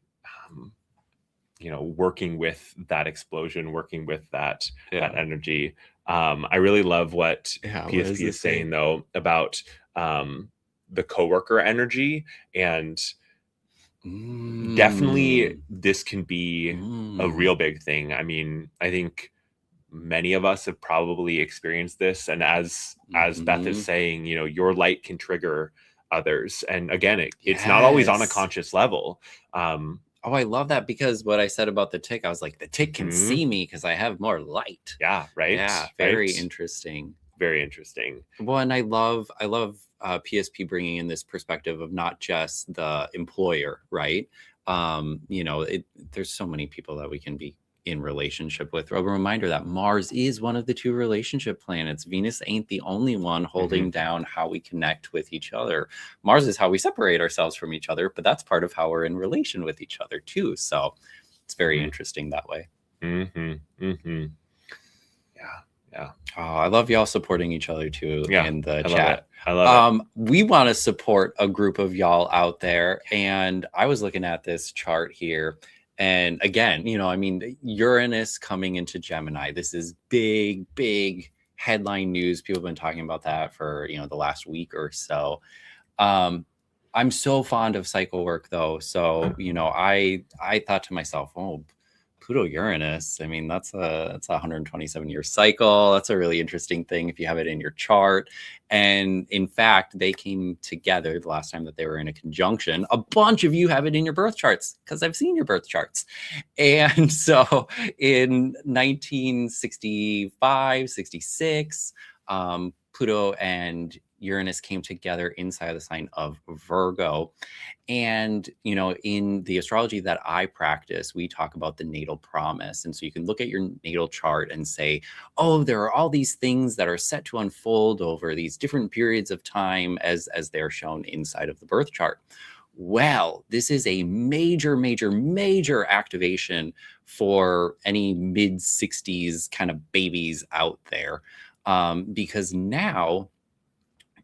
working with that explosion, working with that energy. I really love what PSP is saying though about the coworker energy, and definitely this can be a real big thing. I mean, I think many of us have probably experienced this, and as Beth is saying, your light can trigger others, and again, it's not always on a conscious level. Oh, I love that, because what I said about the tick, I was like, the tick can see me because I have more light. Yeah, right. Yeah, very interesting. Very interesting. Well, and I love PSP bringing in this perspective of not just the employer, right? There's so many people that we can be in relationship with. A reminder that Mars is one of the two relationship planets. Venus ain't the only one holding down how we connect with each other. Mars is how we separate ourselves from each other, but that's part of how we're in relation with each other too. So it's very interesting that way. Yeah. Oh, I love y'all supporting each other too in the chat. I love it. We want to support a group of y'all out there. And I was looking at this chart here. And again, Uranus coming into Gemini. This is big, big headline news. People have been talking about that for, the last week or so. I'm so fond of cycle work though. So, I thought to myself, oh, Pluto Uranus, I mean, that's a 127-year cycle. That's a really interesting thing if you have it in your chart. And in fact, they came together the last time that they were in a conjunction. A bunch of you have it in your birth charts because I've seen your birth charts. And so in 1965, 66, Pluto and Uranus came together inside the sign of Virgo. And, in the astrology that I practice, we talk about the natal promise. And so you can look at your natal chart and say, oh, there are all these things that are set to unfold over these different periods of time as they're shown inside of the birth chart. Well, this is a major, major, major activation for any mid-60s kind of babies out there, because now,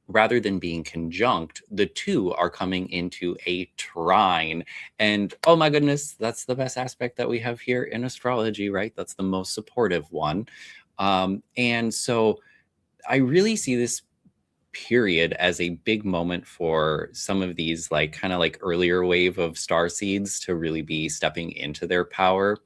rather than being conjunct, the two are coming into a trine. And oh my goodness, that's the best aspect that we have here in astrology, right? That's the most supportive one. And so I really see this period as a big moment for some of these kind of earlier wave of star seeds to really be stepping into their power.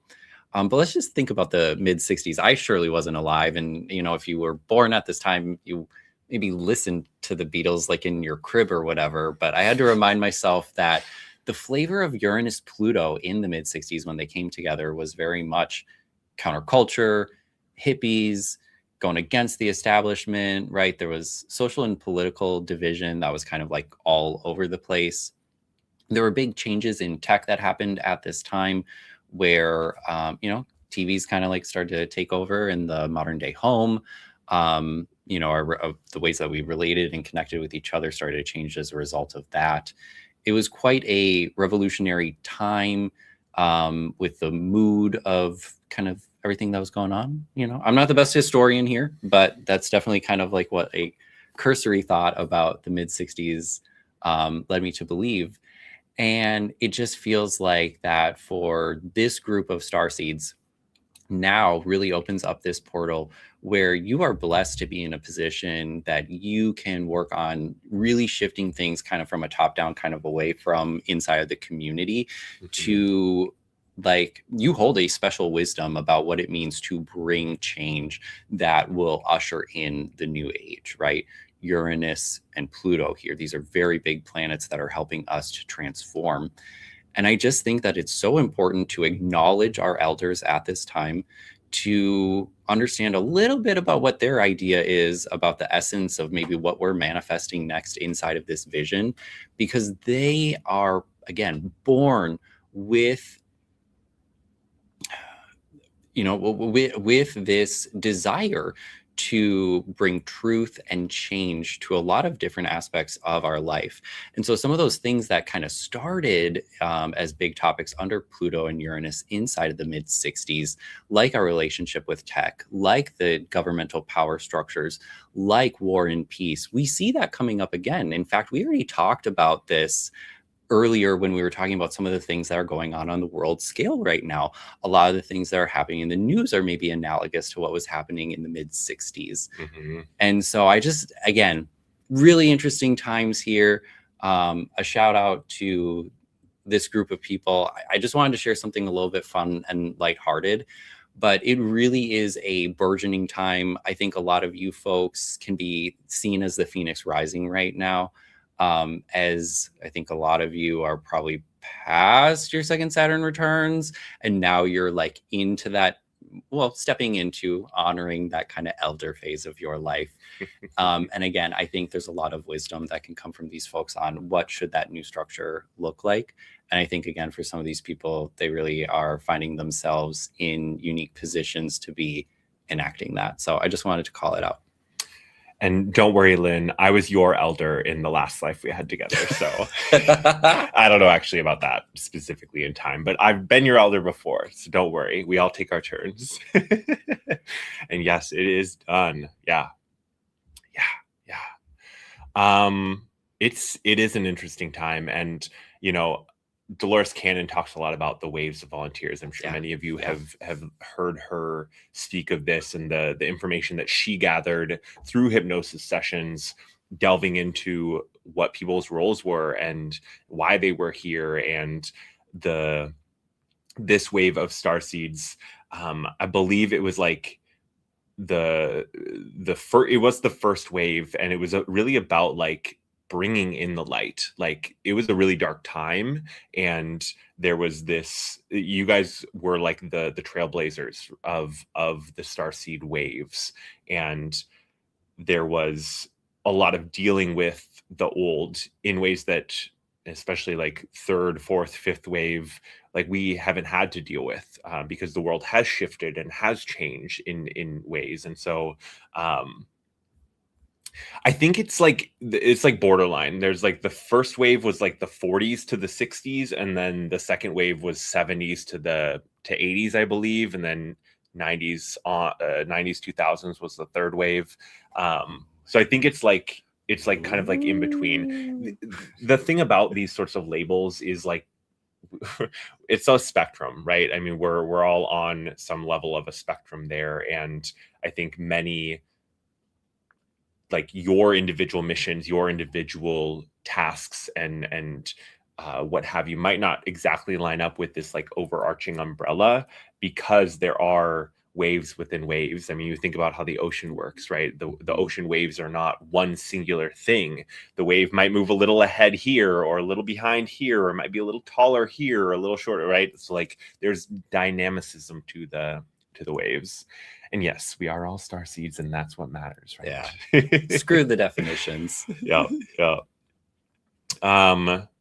But let's just think about the mid 60s. I surely wasn't alive. And, if you were born at this time, you maybe listen to the Beatles like in your crib or whatever, but I had to remind myself that the flavor of Uranus Pluto in the mid 60s when they came together was very much counterculture, hippies, going against the establishment, right? There was social and political division that was kind of like all over the place. There were big changes in tech that happened at this time where, TVs kind of like started to take over in the modern day home. The ways that we related and connected with each other started to change as a result of that. It was quite a revolutionary time, with the mood of kind of everything that was going on. I'm not the best historian here, but that's definitely kind of like what a cursory thought about the mid 60s led me to believe. And it just feels like that for this group of starseeds now really opens up this portal where you are blessed to be in a position that you can work on really shifting things kind of from a top down, kind of away from inside of the community to, like, you hold a special wisdom about what it means to bring change that will usher in the new age, right? Uranus and Pluto here. These are very big planets that are helping us to transform. And I just think that it's so important to acknowledge our elders at this time, to understand a little bit about what their idea is about the essence of maybe what we're manifesting next inside of this vision, because they are, again, born with with this desire to bring truth and change to a lot of different aspects of our life. And so some of those things that kind of started as big topics under Pluto and Uranus inside of the mid 60s, like our relationship with tech, like the governmental power structures, like war and peace, we see that coming up again. In fact, we already talked about this earlier when we were talking about some of the things that are going on the world scale right now. A lot of the things that are happening in the news are maybe analogous to what was happening in the mid 60s. And so I just, again, really interesting times here. A shout out to this group of people. I just wanted to share something a little bit fun and lighthearted, but it really is a burgeoning time. I think a lot of you folks can be seen as the Phoenix Rising right now. As I think a lot of you are probably past your second Saturn returns, and now you're like into that, well, stepping into honoring that kind of elder phase of your life. And again, I think there's a lot of wisdom that can come from these folks on what should that new structure look like. And I think, again, for some of these people, they really are finding themselves in unique positions to be enacting that. So I just wanted to call it out. And don't worry, Lynn, I was your elder in the last life we had together. So I don't know actually about that specifically in time, but I've been your elder before. So don't worry. We all take our turns. And yes, it is done. Yeah. It is an interesting time. And, Dolores Cannon talks a lot about the waves of volunteers. I'm sure many of you have heard her speak of this and the information that she gathered through hypnosis sessions, delving into what people's roles were and why they were here, and this wave of starseeds. I believe it was like it was the first wave, and it was really about like bringing in the light. Like, it was a really dark time, and there was this, you guys were like the trailblazers of the starseed waves, and there was a lot of dealing with the old in ways that, especially like third, fourth, fifth wave, like we haven't had to deal with, because the world has shifted and has changed in ways. And so I think it's like borderline. There's like the first wave was like the 40s to the 60s, and then the second wave was 70s to 80s, I believe, and then 90s 2000s was the third wave. So I think it's like kind of like in between. The thing about these sorts of labels is like it's a spectrum, right? I mean, we're all on some level of a spectrum there, and I think many, like, your individual missions, your individual tasks, and what have you, might not exactly line up with this like overarching umbrella, because there are waves within waves. I mean, you think about how the ocean works, right? The ocean waves are not one singular thing. The wave might move a little ahead here or a little behind here, or it might be a little taller here or a little shorter, right? So like there's dynamicism to the waves. And yes, we are all star seeds, and that's what matters, right? Yeah. Screw the definitions. Yeah.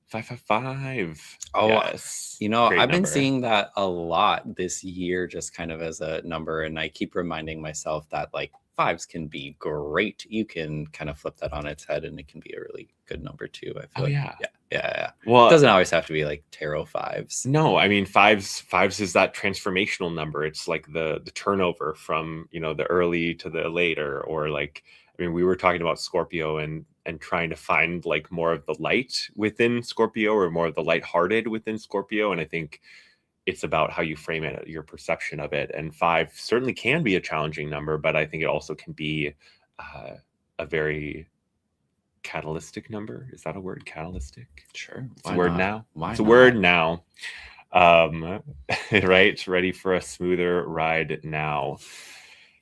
555. Oh, yes. you know, Great I've been number. seeing that a lot this year, just kind of as a number. And I keep reminding myself that like fives can be great. You can kind of flip that on its head and it can be a really good number too. I feel like, yeah. Well, it doesn't always have to be like tarot fives. No, I mean fives is that transformational number. It's like the turnover from, you know, the early to the later, or like, I mean, we were talking about Scorpio and trying to find like more of the light within Scorpio, or more of the lighthearted within Scorpio. And I think it's about how you frame it, your perception of it. And five certainly can be a challenging number, but I think it also can be a very catalytic number. Is that a word? Catalytic? Sure. It's a word now. Why it's a not? word now. Right? Ready for a smoother ride now.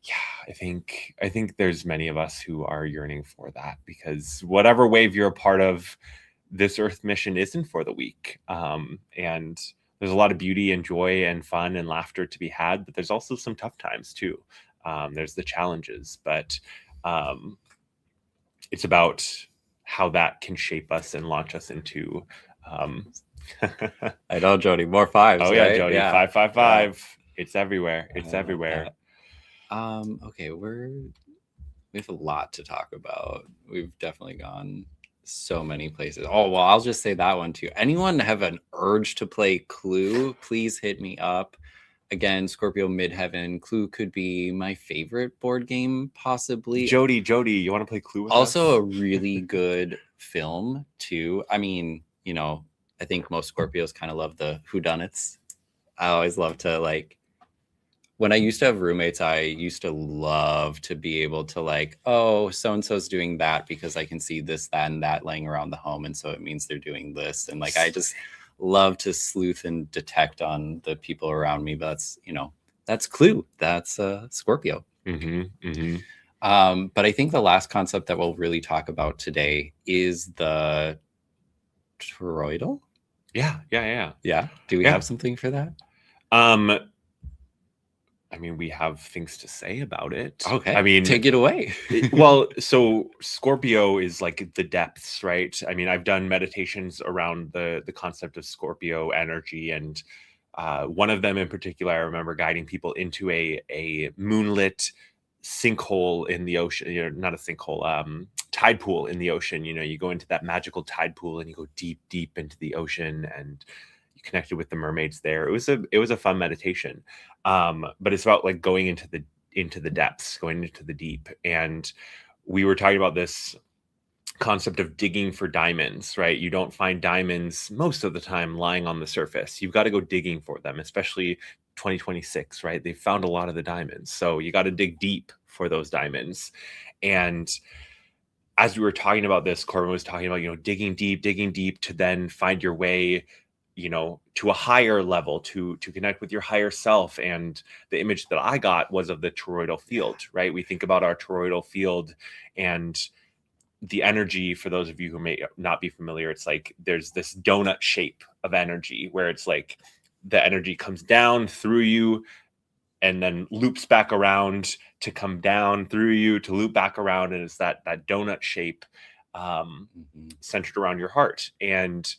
Yeah, I think there's many of us who are yearning for that, because whatever wave you're a part of, this Earth mission isn't for the weak. And there's a lot of beauty and joy and fun and laughter to be had, but there's also some tough times too. There's the challenges, but it's about how that can shape us and launch us into I know, Jody, more fives. Oh yeah, right? Jody, 555. It's everywhere. It's everywhere. Okay, we have a lot to talk about. We've definitely gone so many places. Oh, well, I'll just say that one too. Anyone have an urge to play Clue? Please hit me up. Again, Scorpio Midheaven. Clue could be my favorite board game, possibly. Jody, you want to play Clue with also us? A really good film too. I mean, you know, I think most Scorpios kind of love the whodunits. I always love to like, when I used to have roommates, I used to love to be able to like, oh, so-and-so's doing that because I can see this, that, and that laying around the home. And so it means they're doing this. And like, I just love to sleuth and detect on the people around me. But that's, you know, that's Clue. That's Scorpio. But I think the last concept that we'll really talk about today is the toroidal. Yeah. Do we have something for that? I mean, we have things to say about it. Okay. I mean, take it away. Well, so Scorpio is like the depths, right? I mean, I've done meditations around the concept of Scorpio energy, and one of them in particular, I remember guiding people into a moonlit sinkhole in the ocean. You know, not a sinkhole, tide pool in the ocean. You know, you go into that magical tide pool and you go deep into the ocean, and you connected with the mermaids there. It was a fun meditation. But it's about like going into the depths, going into the deep. And we were talking about this concept of digging for diamonds, right? You don't find diamonds most of the time lying on the surface. You've got to go digging for them, especially 2026, right? They found a lot of the diamonds. So you got to dig deep for those diamonds. And as we were talking about this, Corbin was talking about, you know, digging deep to then find your way, you know, to a higher level, to connect with your higher self. And the image that I got was of the toroidal field, right? We think about our toroidal field and the energy. For those of you who may not be familiar, it's like there's this donut shape of energy where it's like the energy comes down through you and then loops back around to come down through you to loop back around. And it's that donut shape centered around your heart. And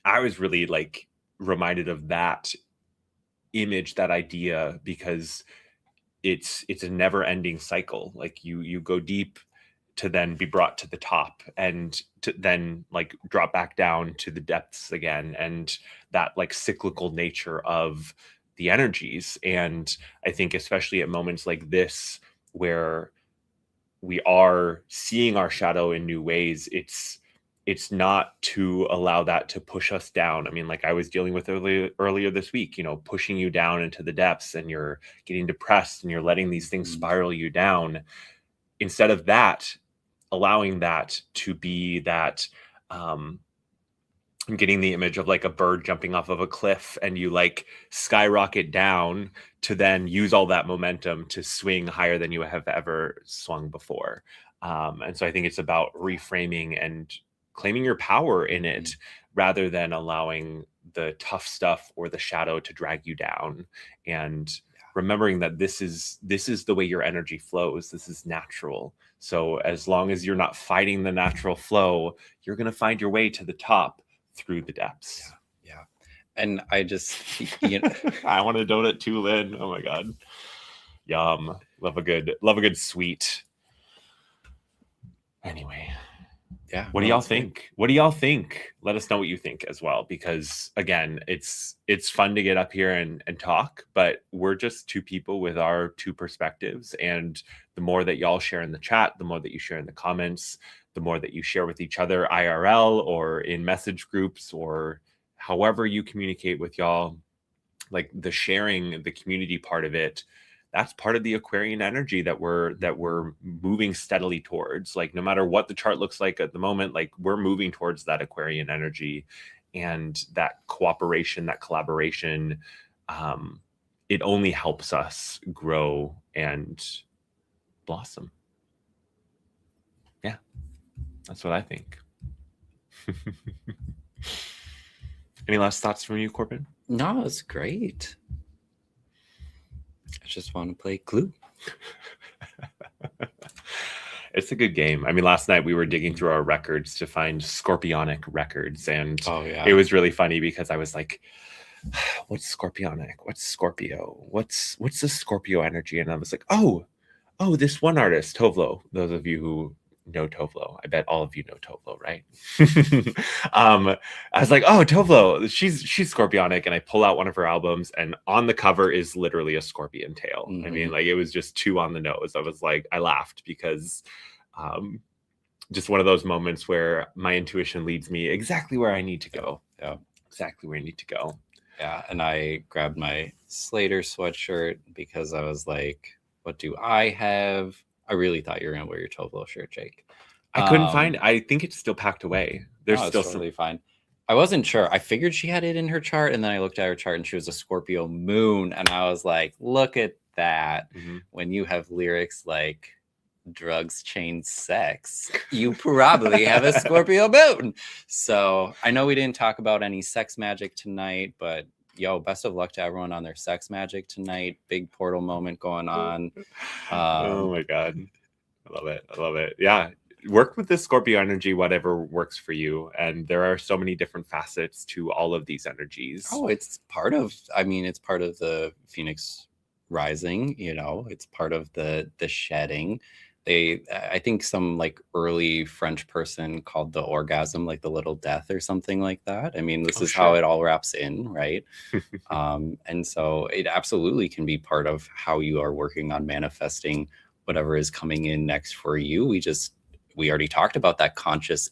I was really like reminded of that image, that idea, because it's a never ending cycle. Like you go deep to then be brought to the top, and to then like drop back down to the depths again. And that like cyclical nature of the energies. And I think especially at moments like this, where we are seeing our shadow in new ways, it's not to allow that to push us down. I mean, like I was dealing with earlier this week, you know, pushing you down into the depths, and you're getting depressed and you're letting these things spiral you down. Instead of that, allowing that to be that I'm getting the image of like a bird jumping off of a cliff, and you like skyrocket down to then use all that momentum to swing higher than you have ever swung before. And so I think it's about reframing and claiming your power in it rather than allowing the tough stuff or the shadow to drag you down, and remembering that this is the way your energy flows. This is natural. So as long as you're not fighting the natural flow, you're going to find your way to the top through the depths. Yeah. And I just, I want a donut too, Lynn. Oh my God. Yum. Love a good sweet. Anyway. Yeah. What do y'all think? What do y'all think? Let us know what you think as well, because again, it's fun to get up here and talk, but we're just two people with our two perspectives. And the more that y'all share in the chat, the more that you share in the comments, the more that you share with each other IRL or in message groups or however you communicate with y'all, like the sharing, the community part of it, that's part of the Aquarian energy that we're moving steadily towards. Like no matter what the chart looks like at the moment, like we're moving towards that Aquarian energy, and that cooperation, that collaboration, it only helps us grow and blossom. Yeah, that's what I think. Any last thoughts from you, Corbin? No, it's great. I just want to play Clue. It's a good game. I mean, last night we were digging through our records to find Scorpionic records, and it was really funny because I was like, what's Scorpionic? What's Scorpio? What's the Scorpio energy? And I was like, oh, this one artist, Tovlo. Those of you who know Tovlo, I bet all of you know Tovlo, right? I was like, oh, Tovlo, she's Scorpionic, and I pull out one of her albums, and on the cover is literally a scorpion tail. I mean, like it was just too on the nose. I was like, I laughed because just one of those moments where my intuition leads me exactly where I need to go. Yeah, exactly where I need to go. Yeah, and I grabbed my Slater sweatshirt because I was like, what do I have? I really thought you were gonna wear your Tovlo shirt, Jake. I couldn't find it. I think it's still packed away. There's still totally fine. I wasn't sure. I figured she had it in her chart, and then I looked at her chart and she was a Scorpio moon, and I was like, look at that. When you have lyrics like drugs, chains, sex, you probably have a Scorpio moon. So I know we didn't talk about any sex magic tonight, but yo, best of luck to everyone on their sex magic tonight. Big portal moment going on. Oh my God. I love it. Yeah. Work with the Scorpio energy, whatever works for you. And there are so many different facets to all of these energies. Oh, it's part of the Phoenix rising, it's part of the shedding. I think some like early French person called the orgasm like the little death or something like that. I mean, this is how it all wraps in, right? And so it absolutely can be part of how you are working on manifesting whatever is coming in next for you. We already talked about that conscious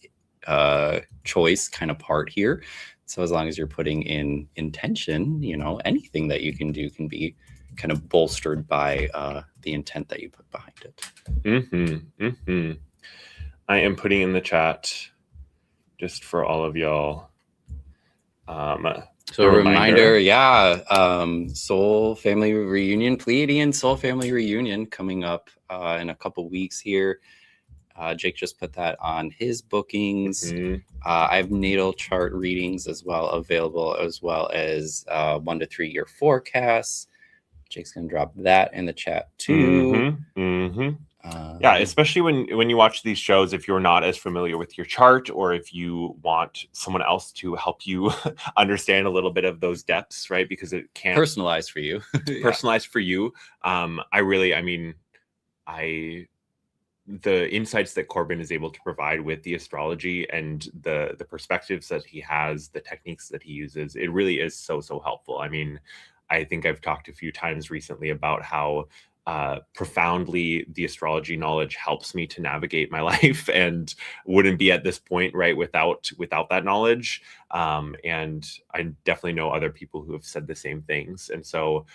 choice kind of part here. So as long as you're putting in intention, anything that you can do can be kind of bolstered by the intent that you put behind it. I am putting in the chat just for all of y'all. So a reminder, Soul Family Reunion, Pleiadian Soul Family Reunion coming up in a couple weeks here. Jake just put that on his bookings. I have natal chart readings as well available, as well as 1 to 3 year forecasts. Jake's gonna drop that in the chat too. Yeah, especially when you watch these shows, if you're not as familiar with your chart, or if you want someone else to help you understand a little bit of those depths, right? Because it can personalize for you. Personalized for you. The insights that Corbin is able to provide with the astrology and the perspectives that he has, the techniques that he uses, it really is so helpful. I mean, I think I've talked a few times recently about how profoundly the astrology knowledge helps me to navigate my life, and wouldn't be at this point, right, without that knowledge. And I definitely know other people who have said the same things. And so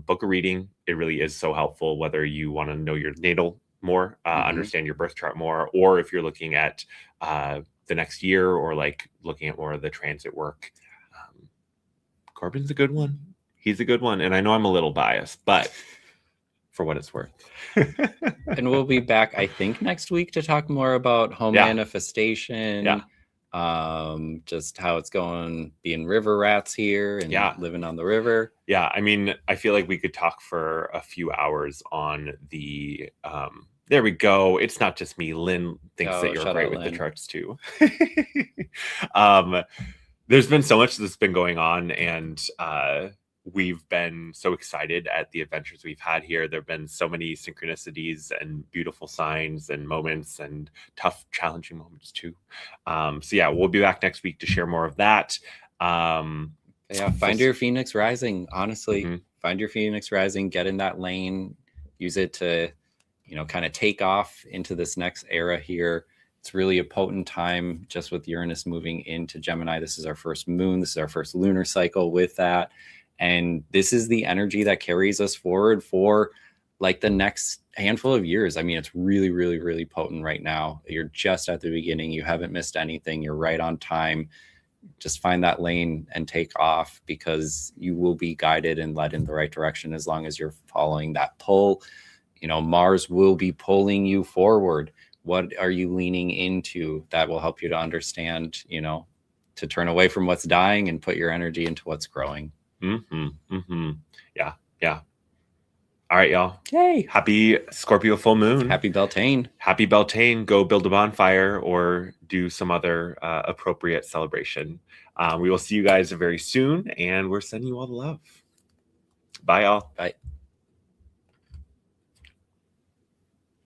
book a reading. It really is so helpful, whether you want to know your natal more, understand your birth chart more, or if you're looking at the next year, or like looking at more of the transit work. Corbin's a good one. He's a good one. And I know I'm a little biased, but for what it's worth. And we'll be back, I think, next week to talk more about home manifestation. Just how it's going being river rats here and living on the river. Yeah, I mean, I feel like we could talk for a few hours on the there we go. It's not just me. Lynn thinks that you're great with the charts too. There's been so much that's been going on, and we've been so excited at the adventures we've had here. There have been so many synchronicities and beautiful signs and moments and tough, challenging moments too. So yeah, we'll be back next week to share more of that. Find your Phoenix rising. Honestly, find your Phoenix rising, get in that lane, use it to, kind of take off into this next era here. It's really a potent time just with Uranus moving into Gemini. This is our first moon. This is our first lunar cycle with that. And this is the energy that carries us forward for like the next handful of years. I mean, it's really, really, really potent right now. You're just at the beginning. You haven't missed anything. You're right on time. Just find that lane and take off, because you will be guided and led in the right direction as long as you're following that pull. Mars will be pulling you forward. What are you leaning into that will help you to understand, to turn away from what's dying and put your energy into what's growing? Yeah. All right, y'all. Yay. Happy Scorpio full moon. Happy Beltane. Happy Beltane. Go build a bonfire or do some other appropriate celebration. We will see you guys very soon, and we're sending you all the love. Bye, y'all. Bye.